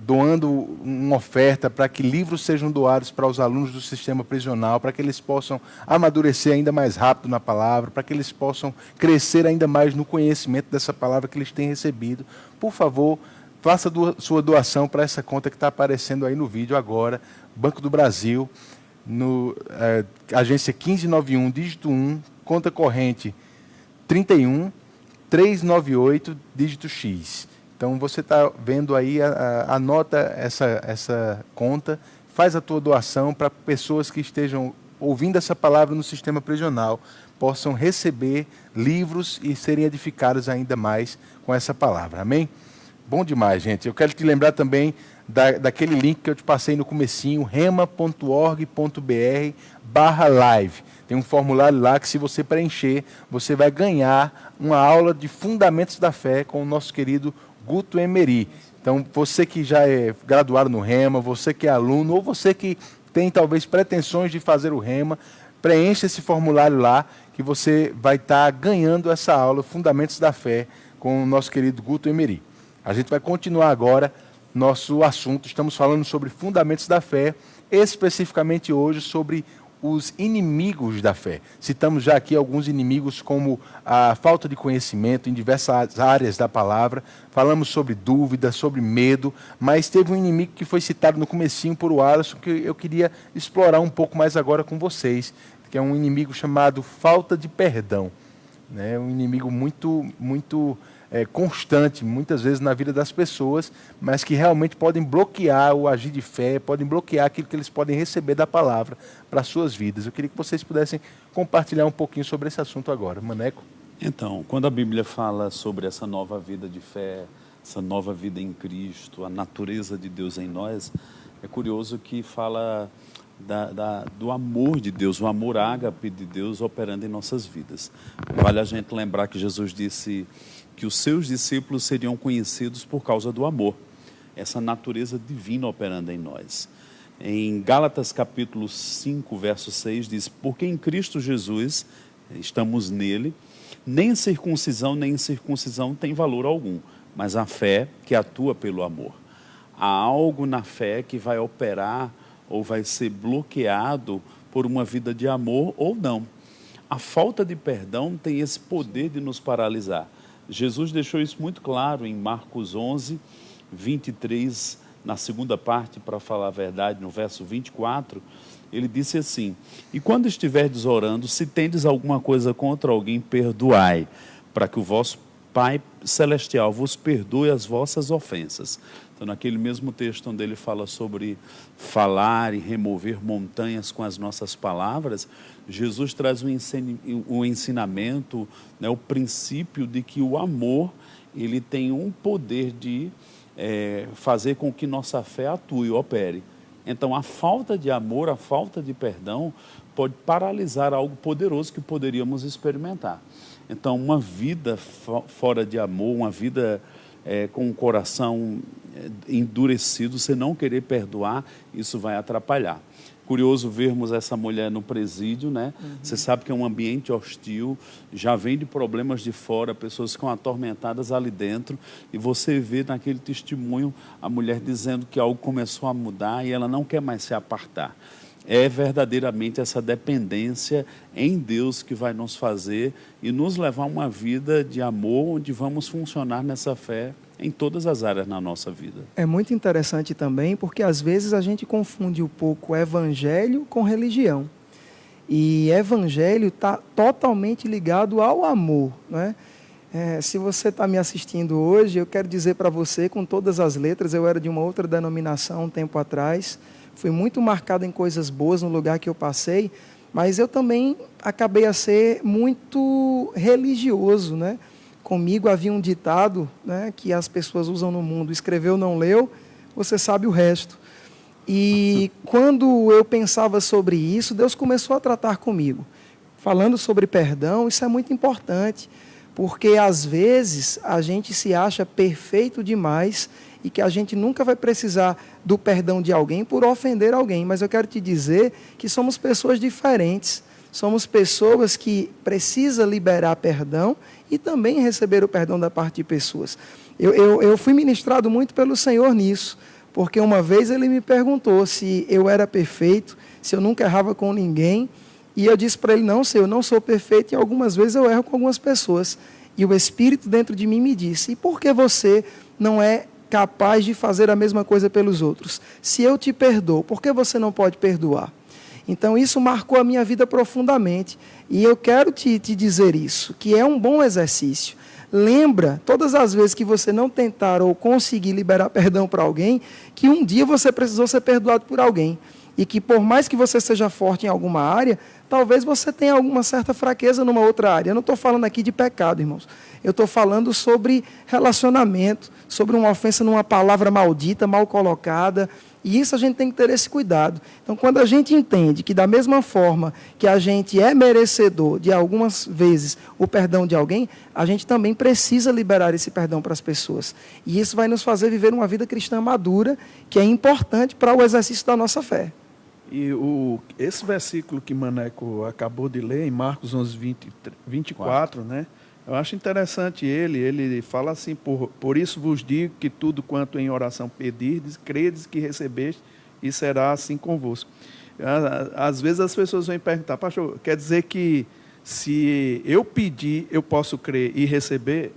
doando uma oferta para que livros sejam doados para os alunos do sistema prisional, para que eles possam amadurecer ainda mais rápido na palavra, para que eles possam crescer ainda mais no conhecimento dessa palavra que eles têm recebido, por favor, faça sua doação para essa conta que está aparecendo aí no vídeo agora, Banco do Brasil, agência 1591, dígito 1, conta corrente 31 398, dígito X. Então, você está vendo aí, anota essa conta, faz a tua doação para pessoas que estejam ouvindo essa palavra no sistema prisional, possam receber livros e serem edificados ainda mais com essa palavra. Amém? Bom demais, gente. Eu quero te lembrar também daquele link que eu te passei no comecinho, rema.org.br/live. Tem um formulário lá que, se você preencher, você vai ganhar uma aula de Fundamentos da Fé com o nosso querido Guto Emery. Então, você que já é graduado no Rema, você que é aluno, ou você que tem talvez pretensões de fazer o Rema, preencha esse formulário lá, que você vai estar ganhando essa aula, Fundamentos da Fé, com o nosso querido Guto Emery. A gente vai continuar agora nosso assunto. Estamos falando sobre Fundamentos da Fé, especificamente hoje sobre os inimigos da fé. Citamos já aqui alguns inimigos, como a falta de conhecimento em diversas áreas da palavra. Falamos sobre dúvida, sobre medo, mas teve um inimigo que foi citado no comecinho por Alisson, que eu queria explorar um pouco mais agora com vocês, que é um inimigo chamado falta de perdão. Um inimigo muito constante, muitas vezes na vida das pessoas, mas que realmente podem bloquear o agir de fé, podem bloquear aquilo que eles podem receber da palavra para as suas vidas. Eu queria que vocês pudessem compartilhar um pouquinho sobre esse assunto agora. Maneco? Então, quando a Bíblia fala sobre essa nova vida de fé, essa nova vida em Cristo, a natureza de Deus em nós, é curioso que fala do amor de Deus, o amor ágape de Deus operando em nossas vidas. Vale a gente lembrar que Jesus disse que os seus discípulos seriam conhecidos por causa do amor, essa natureza divina operando em nós. Em Gálatas capítulo 5, verso 6, diz: porque em Cristo Jesus, estamos nele, nem circuncisão nem incircuncisão tem valor algum, mas a fé que atua pelo amor. Há algo na fé que vai operar ou vai ser bloqueado por uma vida de amor ou não. A falta de perdão tem esse poder de nos paralisar. Jesus deixou isso muito claro em Marcos 11, 23, na segunda parte, para falar a verdade, no verso 24, ele disse assim: e quando estiverdes orando, se tendes alguma coisa contra alguém, perdoai, para que o vosso Pai Celestial vos perdoe as vossas ofensas. Então, naquele mesmo texto onde ele fala sobre falar e remover montanhas com as nossas palavras, Jesus traz um ensinamento, o princípio de que o amor, ele tem um poder de fazer com que nossa fé atue e opere. Então, a falta de amor, a falta de perdão, pode paralisar algo poderoso que poderíamos experimentar. Então, uma vida fora de amor, uma vida com o coração endurecido, você não querer perdoar, isso vai atrapalhar. Curioso vermos essa mulher no presídio, né? Você sabe que é um ambiente hostil, já vem de problemas de fora, pessoas ficam atormentadas ali dentro, e você vê naquele testemunho a mulher dizendo que algo começou a mudar e ela não quer mais se apartar. É verdadeiramente essa dependência em Deus que vai nos fazer e nos levar a uma vida de amor, onde vamos funcionar nessa fé em todas as áreas na nossa vida. É muito interessante também, porque às vezes a gente confunde um pouco evangelho com religião. E evangelho está totalmente ligado ao amor, né? Se você está me assistindo hoje, eu quero dizer para você, com todas as letras, eu era de uma outra denominação um tempo atrás, fui muito marcado em coisas boas no lugar que eu passei, mas eu também acabei a ser muito religioso, né? Comigo havia um ditado, né, que as pessoas usam no mundo: escreveu, não leu, você sabe o resto. E quando eu pensava sobre isso, Deus começou a tratar comigo. Falando sobre perdão, isso é muito importante, Porque às vezes a gente se acha perfeito demais e que a gente nunca vai precisar do perdão de alguém por ofender alguém. Mas eu quero te dizer que somos pessoas diferentes. Somos pessoas que precisam liberar perdão e também receber o perdão da parte de pessoas. Eu fui ministrado muito pelo Senhor nisso, porque uma vez Ele me perguntou se eu era perfeito, se eu nunca errava com ninguém, e eu disse para Ele, não, Senhor, eu não sou perfeito, e algumas vezes eu erro com algumas pessoas. E o Espírito dentro de mim me disse, e por que você não é capaz de fazer a mesma coisa pelos outros? Se eu te perdoo, por que você não pode perdoar? Então, isso marcou a minha vida profundamente. E eu quero te dizer isso, que é um bom exercício. Lembra, todas as vezes que você não tentar ou conseguir liberar perdão para alguém, que um dia você precisou ser perdoado por alguém. E que por mais que você seja forte em alguma área, talvez você tenha alguma certa fraqueza numa outra área. Eu não estou falando aqui de pecado, irmãos. Eu estou falando sobre relacionamento, sobre uma ofensa numa palavra maldita, mal colocada. E isso a gente tem que ter esse cuidado. Então, quando a gente entende que da mesma forma que a gente é merecedor de algumas vezes o perdão de alguém, a gente também precisa liberar esse perdão para as pessoas. E isso vai nos fazer viver uma vida cristã madura, que é importante para o exercício da nossa fé. E esse versículo que Maneco acabou de ler, em Marcos 11, 24, né? Eu acho interessante ele fala assim, por isso vos digo que tudo quanto em oração pedirdes, credes que recebeste, e será assim convosco. Às vezes as pessoas vêm perguntar, pastor, quer dizer que se eu pedir, eu posso crer e receber?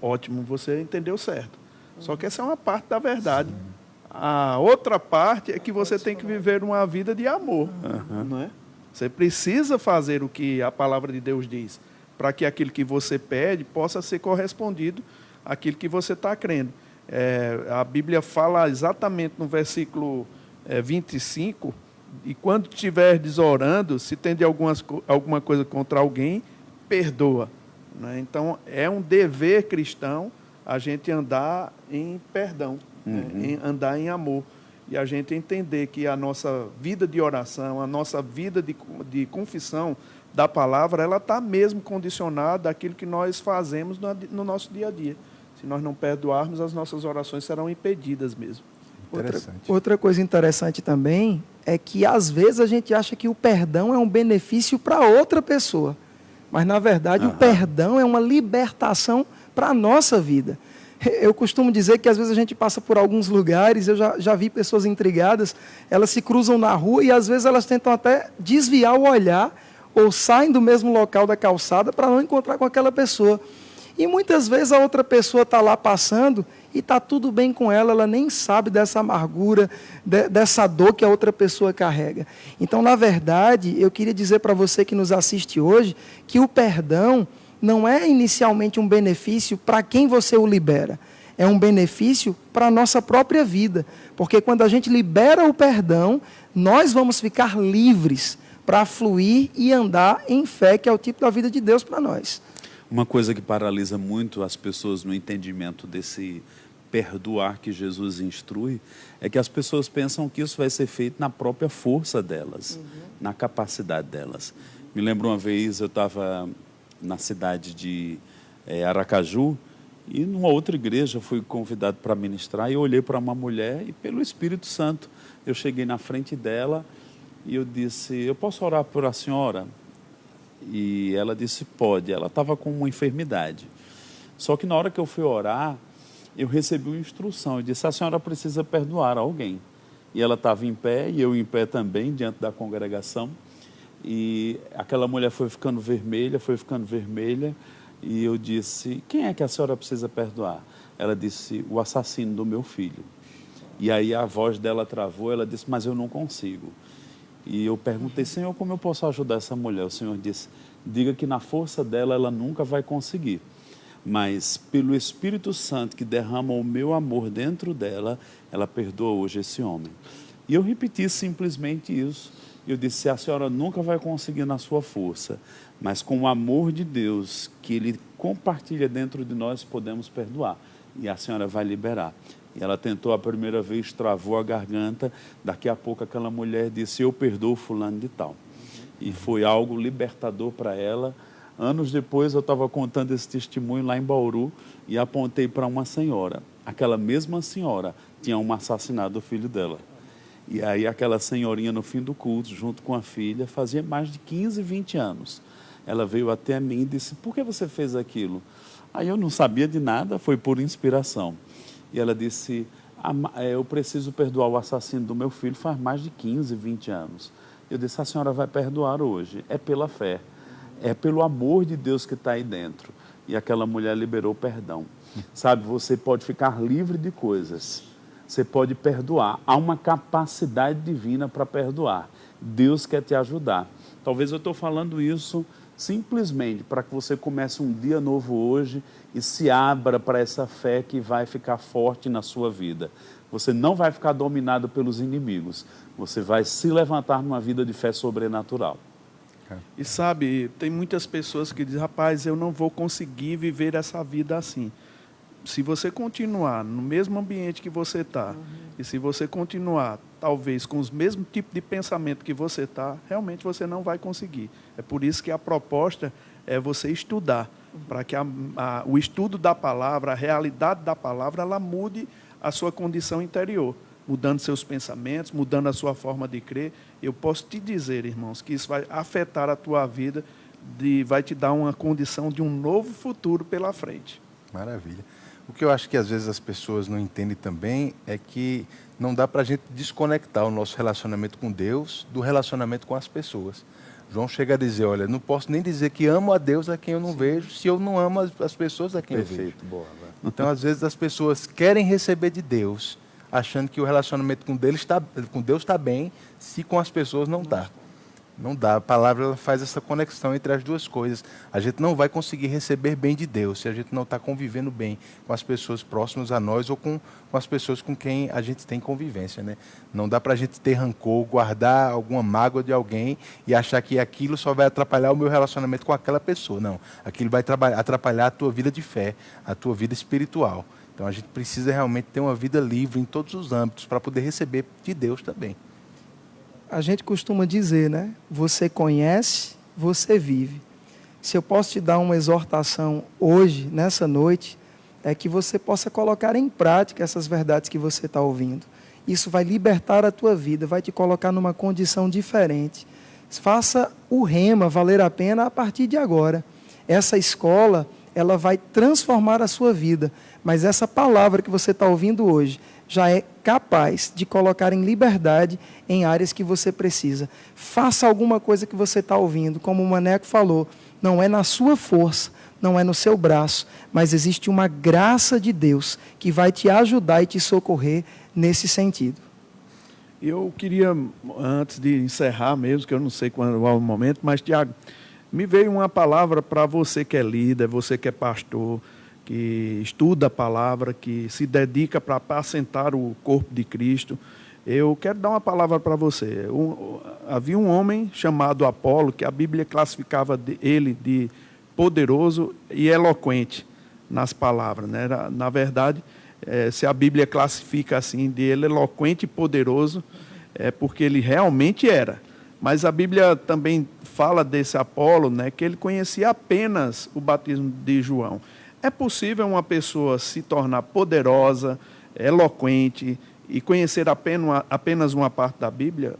Ótimo, você entendeu certo. Só que essa é uma parte da verdade. A outra parte é que você tem que viver uma vida de amor. Não é? Você precisa fazer o que a palavra de Deus diz, para que aquilo que você pede possa ser correspondido àquilo que você está crendo. A Bíblia fala exatamente no versículo 25, e quando estiverdes orando, se tende alguma coisa contra alguém, perdoa. Né? Então, é um dever cristão a gente andar em perdão, né? Andar em amor. E a gente entender que a nossa vida de oração, a nossa vida de confissão da palavra, ela está mesmo condicionada àquilo que nós fazemos no nosso dia a dia. Se nós não perdoarmos, as nossas orações serão impedidas mesmo. Outra coisa interessante também é que, às vezes, a gente acha que o perdão é um benefício para outra pessoa. Mas, na verdade, o perdão é uma libertação para a nossa vida. Eu costumo dizer que, às vezes, a gente passa por alguns lugares, eu já vi pessoas intrigadas, elas se cruzam na rua e, às vezes, elas tentam até desviar o olhar ou saem do mesmo local da calçada para não encontrar com aquela pessoa. E muitas vezes a outra pessoa está lá passando e está tudo bem com ela, ela nem sabe dessa amargura, dessa dor que a outra pessoa carrega. Então, na verdade, eu queria dizer para você que nos assiste hoje, que o perdão não é inicialmente um benefício para quem você o libera. É um benefício para a nossa própria vida. Porque quando a gente libera o perdão, nós vamos ficar livres para fluir e andar em fé, que é o tipo da vida de Deus para nós. Uma coisa que paralisa muito as pessoas no entendimento desse perdoar que Jesus instrui, é que as pessoas pensam que isso vai ser feito na própria força delas, na capacidade delas. Me lembro uma vez, eu estava na cidade de Aracaju, e numa outra igreja fui convidado para ministrar, e eu olhei para uma mulher, e pelo Espírito Santo, eu cheguei na frente dela, e eu disse, eu posso orar por a senhora? E ela disse, pode. Ela estava com uma enfermidade. Só que na hora que eu fui orar, eu recebi uma instrução. Eu disse, a senhora precisa perdoar alguém. E ela estava em pé, e eu em pé também, diante da congregação. E aquela mulher foi ficando vermelha, e eu disse, quem é que a senhora precisa perdoar? Ela disse, o assassino do meu filho. E aí a voz dela travou, ela disse, mas eu não consigo. E eu perguntei, Senhor, como eu posso ajudar essa mulher? O Senhor disse, diga que na força dela ela nunca vai conseguir. Mas pelo Espírito Santo que derrama o meu amor dentro dela, ela perdoa hoje esse homem. E eu repeti simplesmente isso. Eu disse, a senhora nunca vai conseguir na sua força, mas com o amor de Deus que Ele compartilha dentro de nós, podemos perdoar. E a senhora vai liberar. E ela tentou a primeira vez, travou a garganta. Daqui a pouco aquela mulher disse, eu perdoo fulano de tal. E foi algo libertador para ela. Anos depois, eu estava contando esse testemunho lá em Bauru e apontei para uma senhora. Aquela mesma senhora tinha assassinado o filho dela. E aí aquela senhorinha, no fim do culto, junto com a filha, fazia mais de 15, 20 anos. Ela veio até mim e disse, por que você fez aquilo? Aí eu não sabia de nada, foi por inspiração. E ela disse, eu preciso perdoar o assassino do meu filho faz mais de 15, 20 anos. Eu disse, a senhora vai perdoar hoje, é pela fé, é pelo amor de Deus que está aí dentro. E aquela mulher liberou perdão. Sabe, você pode ficar livre de coisas, você pode perdoar, há uma capacidade divina para perdoar. Deus quer te ajudar. Talvez eu estou falando isso simplesmente para que você comece um dia novo hoje e se abra para essa fé que vai ficar forte na sua vida. Você não vai ficar dominado pelos inimigos, você vai se levantar numa vida de fé sobrenatural. E sabe, tem muitas pessoas que dizem, rapaz, eu não vou conseguir viver essa vida assim. Se você continuar no mesmo ambiente que você está, e se você continuar, talvez, com os mesmos tipos de pensamento que você está, realmente você não vai conseguir. É por isso que a proposta é você estudar, para que o estudo da palavra, a realidade da palavra, ela mude a sua condição interior, mudando seus pensamentos, mudando a sua forma de crer. Eu posso te dizer, irmãos, que isso vai afetar a tua vida, vai te dar uma condição de um novo futuro pela frente. Maravilha. O que eu acho que às vezes as pessoas não entendem também é que não dá para a gente desconectar o nosso relacionamento com Deus do relacionamento com as pessoas. João chega a dizer, olha, não posso nem dizer que amo a Deus a quem eu não vejo, se eu não amo as pessoas a quem eu vejo. Perfeito, boa. Então, às vezes, as pessoas querem receber de Deus, achando que o relacionamento com Deus está bem, se com as pessoas não está. Não dá. A palavra ela faz essa conexão entre as duas coisas. A gente não vai conseguir receber bem de Deus se a gente não está convivendo bem com as pessoas próximas a nós ou com as pessoas com quem a gente tem convivência, né? Não dá para a gente ter rancor, guardar alguma mágoa de alguém e achar que aquilo só vai atrapalhar o meu relacionamento com aquela pessoa. Não. Aquilo vai atrapalhar a tua vida de fé, a tua vida espiritual. Então a gente precisa realmente ter uma vida livre em todos os âmbitos para poder receber de Deus também. A gente costuma dizer, né? Você conhece, você vive. Se eu posso te dar uma exortação hoje, nessa noite, é que você possa colocar em prática essas verdades que você está ouvindo. Isso vai libertar a tua vida, vai te colocar numa condição diferente. Faça o rema valer a pena a partir de agora. Essa escola, ela vai transformar a sua vida, mas essa palavra que você está ouvindo hoje já é capaz de colocar em liberdade em áreas que você precisa. Faça alguma coisa que você está ouvindo, como o Maneco falou, não é na sua força, não é no seu braço, mas existe uma graça de Deus que vai te ajudar e te socorrer nesse sentido. Eu queria, antes de encerrar mesmo, que eu não sei quando é o momento, mas, Tiago, me veio uma palavra para você que é líder, você que é pastor, que estuda a palavra, que se dedica para apacentar o corpo de Cristo. Eu quero dar uma palavra para você. Havia um homem chamado Apolo, que a Bíblia classificava ele de poderoso e eloquente nas palavras, né? Na verdade, se a Bíblia classifica assim, de ele eloquente e poderoso, é porque ele realmente era. Mas a Bíblia também fala desse Apolo, né, que ele conhecia apenas o batismo de João. É possível uma pessoa se tornar poderosa, eloquente e conhecer apenas uma parte da Bíblia?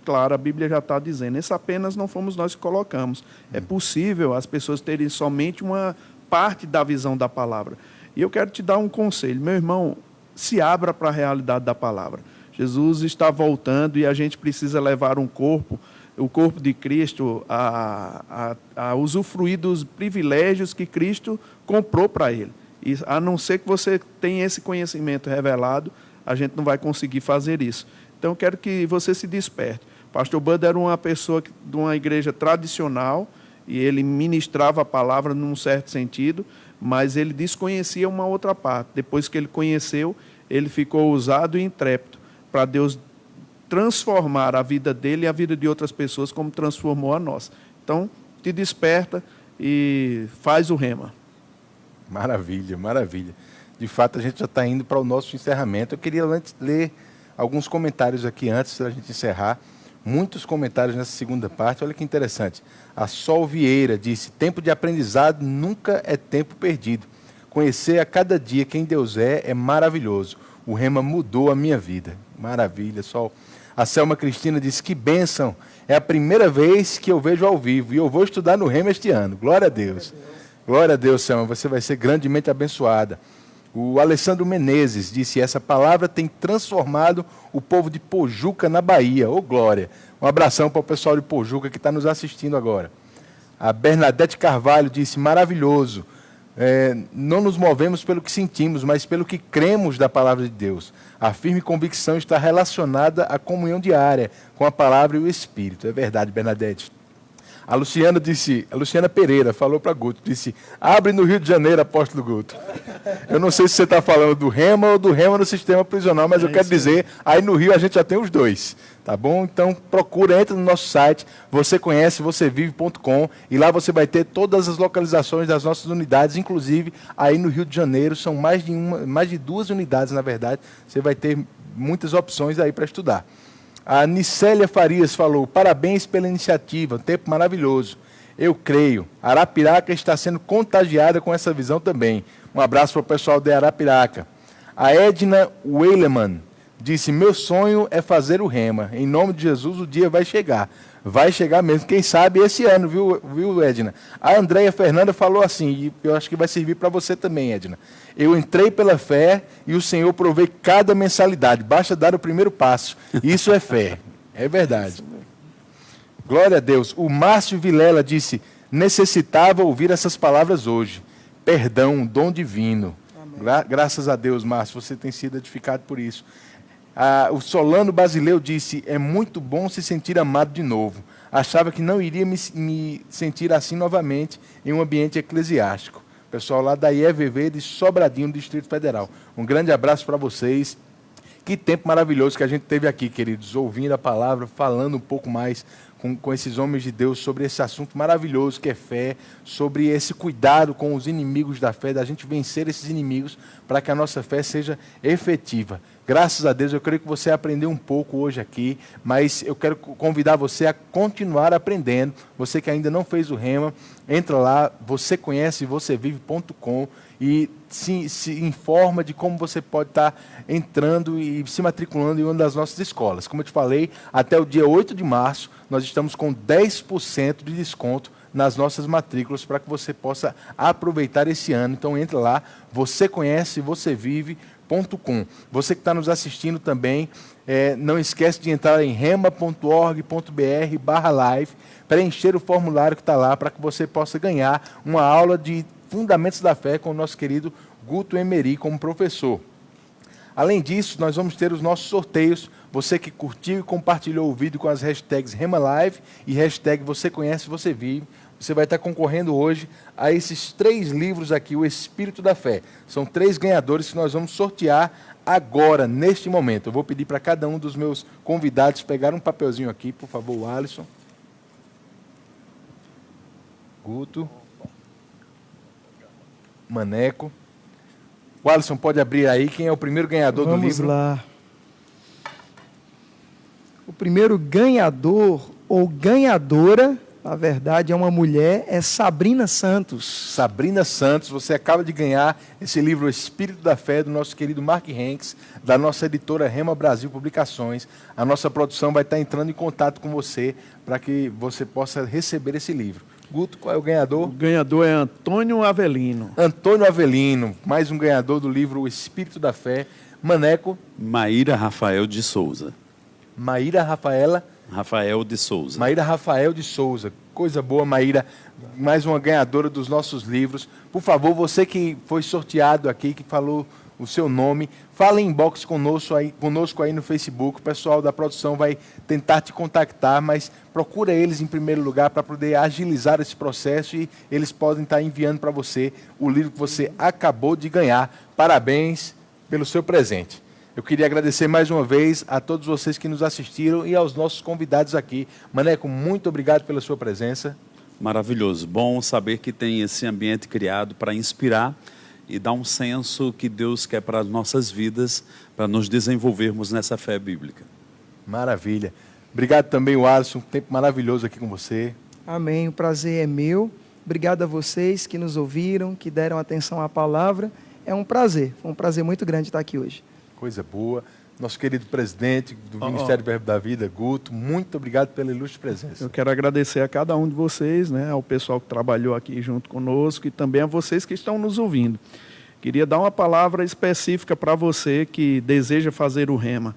Claro, a Bíblia já está dizendo, esse apenas não fomos nós que colocamos. É possível as pessoas terem somente uma parte da visão da palavra. E eu quero te dar um conselho, meu irmão, se abra para a realidade da palavra. Jesus está voltando e a gente precisa levar o corpo de Cristo a usufruir dos privilégios que Cristo comprou para ele. E a não ser que você tenha esse conhecimento revelado, a gente não vai conseguir fazer isso. Então, eu quero que você se desperte. O pastor Bud era uma pessoa de uma igreja tradicional e ele ministrava a palavra num certo sentido, mas ele desconhecia uma outra parte. Depois que ele conheceu, ele ficou ousado e intrépido para Deus transformar a vida dele e a vida de outras pessoas como transformou a nossa. Então, te desperta e faz o rema. Maravilha, maravilha. De fato, a gente já está indo para o nosso encerramento. Eu queria antes ler alguns comentários aqui antes da gente encerrar. Muitos comentários nessa segunda parte. Olha que interessante. A Sol Vieira disse: tempo de aprendizado nunca é tempo perdido. Conhecer a cada dia quem Deus é maravilhoso. O rema mudou a minha vida. Maravilha, Sol. A Selma Cristina disse: que bênção. É a primeira vez que eu vejo ao vivo e eu vou estudar no rema este ano. Glória a Deus. Glória a Deus, Selma. Você vai ser grandemente abençoada. O Alessandro Menezes disse: essa palavra tem transformado o povo de Pojuca na Bahia. Ô, glória. Um abração para o pessoal de Pojuca que está nos assistindo agora. A Bernadette Carvalho disse: maravilhoso. Não nos movemos pelo que sentimos, mas pelo que cremos da palavra de Deus. A firme convicção está relacionada à comunhão diária com a palavra e o Espírito. É verdade, Bernadette. A Luciana Pereira falou para Guto, disse: abre no Rio de Janeiro, apóstolo Guto. Eu não sei se você está falando do rema ou do rema no sistema prisional, mas eu quero dizer, aí no Rio a gente já tem os dois, tá bom? Então procura, entra no nosso site, vocêconhecevocevive.com, e lá você vai ter todas as localizações das nossas unidades, inclusive aí no Rio de Janeiro, são mais de 2 unidades, na verdade, você vai ter muitas opções aí para estudar. A Nicélia Farias falou: parabéns pela iniciativa, um tempo maravilhoso. Eu creio. Arapiraca está sendo contagiada com essa visão também. Um abraço para o pessoal de Arapiraca. A Edna Weileman disse: meu sonho é fazer o rema. Em nome de Jesus, o dia vai chegar. Vai chegar mesmo. Quem sabe esse ano, viu, Edna? A Andréia Fernanda falou assim, e eu acho que vai servir para você também, Edna. Eu entrei pela fé e o Senhor provei cada mensalidade. Basta dar o primeiro passo. Isso é fé. É verdade. Glória a Deus. O Márcio Vilela disse: necessitava ouvir essas palavras hoje. Perdão, um dom divino. Graças a Deus, Márcio, você tem sido edificado por isso. O Solano Basileu disse: é muito bom se sentir amado de novo. Achava que não iria me sentir assim novamente em um ambiente eclesiástico. Pessoal lá da IEVV de Sobradinho, Distrito Federal. Um grande abraço para vocês. Que tempo maravilhoso que a gente teve aqui, queridos, ouvindo a palavra, falando um pouco mais com esses homens de Deus sobre esse assunto maravilhoso que é fé, sobre esse cuidado com os inimigos da fé, da gente vencer esses inimigos para que a nossa fé seja efetiva. Graças a Deus, eu creio que você aprendeu um pouco hoje aqui, mas eu quero convidar você a continuar aprendendo. Você que ainda não fez o rema, entra lá, vocêconhecevocevive.com e se informa de como você pode estar entrando e se matriculando em uma das nossas escolas. Como eu te falei, até o dia 8 de março, nós estamos com 10% de desconto nas nossas matrículas para que você possa aproveitar esse ano. Então entra lá, vocêconhecevocevive.com. Você que está nos assistindo também, não esquece de entrar em rema.org.br/live, preencher o formulário que está lá para que você possa ganhar uma aula de Fundamentos da Fé com o nosso querido Guto Emery como professor. Além disso, nós vamos ter os nossos sorteios. Você que curtiu e compartilhou o vídeo com as hashtags RemaLive e hashtag #VocêConheceVocêVive, você vai estar concorrendo hoje a esses 3 livros aqui, O Espírito da Fé. São 3 ganhadores que nós vamos sortear agora, neste momento. Eu vou pedir para cada um dos meus convidados pegar um papelzinho aqui, por favor, o Alisson. Guto. Maneco. O Alisson pode abrir aí. Quem é o primeiro ganhador do livro? Vamos lá. O primeiro ganhador ou ganhadora, na verdade, é uma mulher, é Sabrina Santos. Sabrina Santos, você acaba de ganhar esse livro, O Espírito da Fé, do nosso querido Mark Hanks, da nossa editora Rema Brasil Publicações. A nossa produção vai estar entrando em contato com você para que você possa receber esse livro. Guto, qual é o ganhador? O ganhador é Antônio Avelino. Antônio Avelino, mais um ganhador do livro O Espírito da Fé. Maneco. Maíra Rafael de Souza. Maíra Rafael de Souza. Maíra Rafael de Souza. Coisa boa, Maíra. Mais uma ganhadora dos nossos livros. Por favor, você que foi sorteado aqui, que falou o seu nome, fala em inbox conosco aí no Facebook. O pessoal da produção vai tentar te contactar, mas procura eles em primeiro lugar para poder agilizar esse processo e eles podem estar enviando para você o livro que você acabou de ganhar. Parabéns pelo seu presente. Eu queria agradecer mais uma vez a todos vocês que nos assistiram e aos nossos convidados aqui. Maneco, muito obrigado pela sua presença. Maravilhoso. Bom saber que tem esse ambiente criado para inspirar e dar um senso que Deus quer para as nossas vidas, para nos desenvolvermos nessa fé bíblica. Maravilha. Obrigado também, o Alisson. Um tempo maravilhoso aqui com você. Amém. O prazer é meu. Obrigado a vocês que nos ouviram, que deram atenção à palavra. É um prazer. Foi um prazer muito grande estar aqui hoje. Coisa boa. Nosso querido presidente do Ministério do Verbo da Vida, Guto, muito obrigado pela ilustre presença. Eu quero agradecer a cada um de vocês, né, ao pessoal que trabalhou aqui junto conosco e também a vocês que estão nos ouvindo. Queria dar uma palavra específica para você que deseja fazer o rema.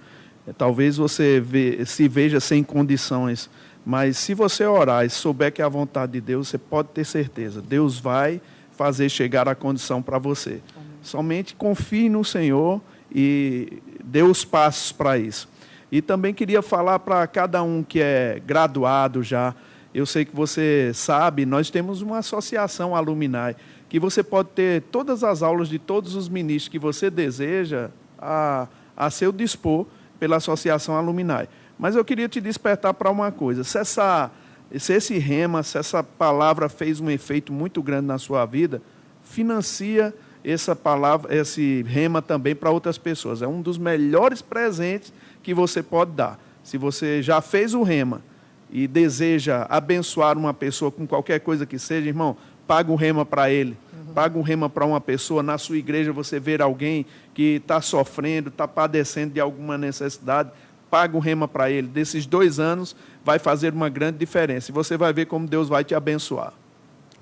Talvez você se veja sem condições, mas se você orar e souber que é a vontade de Deus, você pode ter certeza, Deus vai fazer chegar a condição para você. Amém. Somente confie no Senhor e dê os passos para isso. E também queria falar para cada um que é graduado já, eu sei que você sabe, nós temos uma associação Alumni, que você pode ter todas as aulas de todos os ministros que você deseja a seu dispor pela associação Alumni. Mas eu queria te despertar para uma coisa, se esse rema, se essa palavra fez um efeito muito grande na sua vida, financia essa palavra, esse rema também para outras pessoas. É um dos melhores presentes que você pode dar. Se você já fez o rema e deseja abençoar uma pessoa com qualquer coisa que seja, irmão, paga um rema para ele. Paga um rema para uma pessoa. Na sua igreja você ver alguém que está sofrendo, está padecendo de alguma necessidade, paga um rema para ele. Desses 2 anos vai fazer uma grande diferença. E você vai ver como Deus vai te abençoar.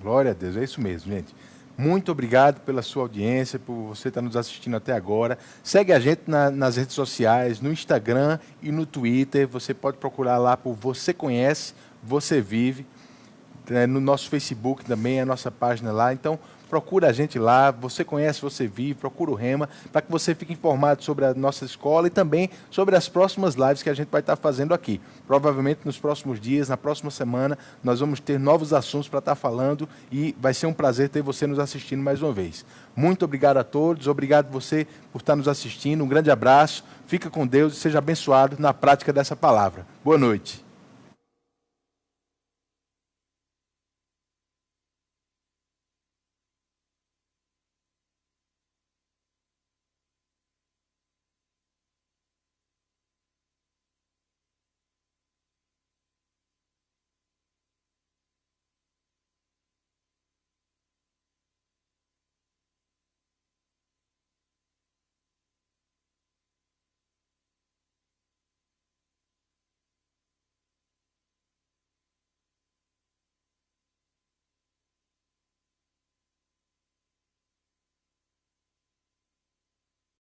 Glória a Deus, é isso mesmo, gente. Muito obrigado pela sua audiência, por você estar nos assistindo até agora. Segue a gente nas redes sociais, no Instagram e no Twitter. Você pode procurar lá por Você Conhece, Você Vive. No nosso Facebook também, a nossa página lá. Então, procura a gente lá, Você Conhece, Você Vive, procura o Rema, para que você fique informado sobre a nossa escola e também sobre as próximas lives que a gente vai estar fazendo aqui. Provavelmente nos próximos dias, na próxima semana, nós vamos ter novos assuntos para estar falando e vai ser um prazer ter você nos assistindo mais uma vez. Muito obrigado a todos, obrigado você por estar nos assistindo, um grande abraço, fica com Deus e seja abençoado na prática dessa palavra. Boa noite.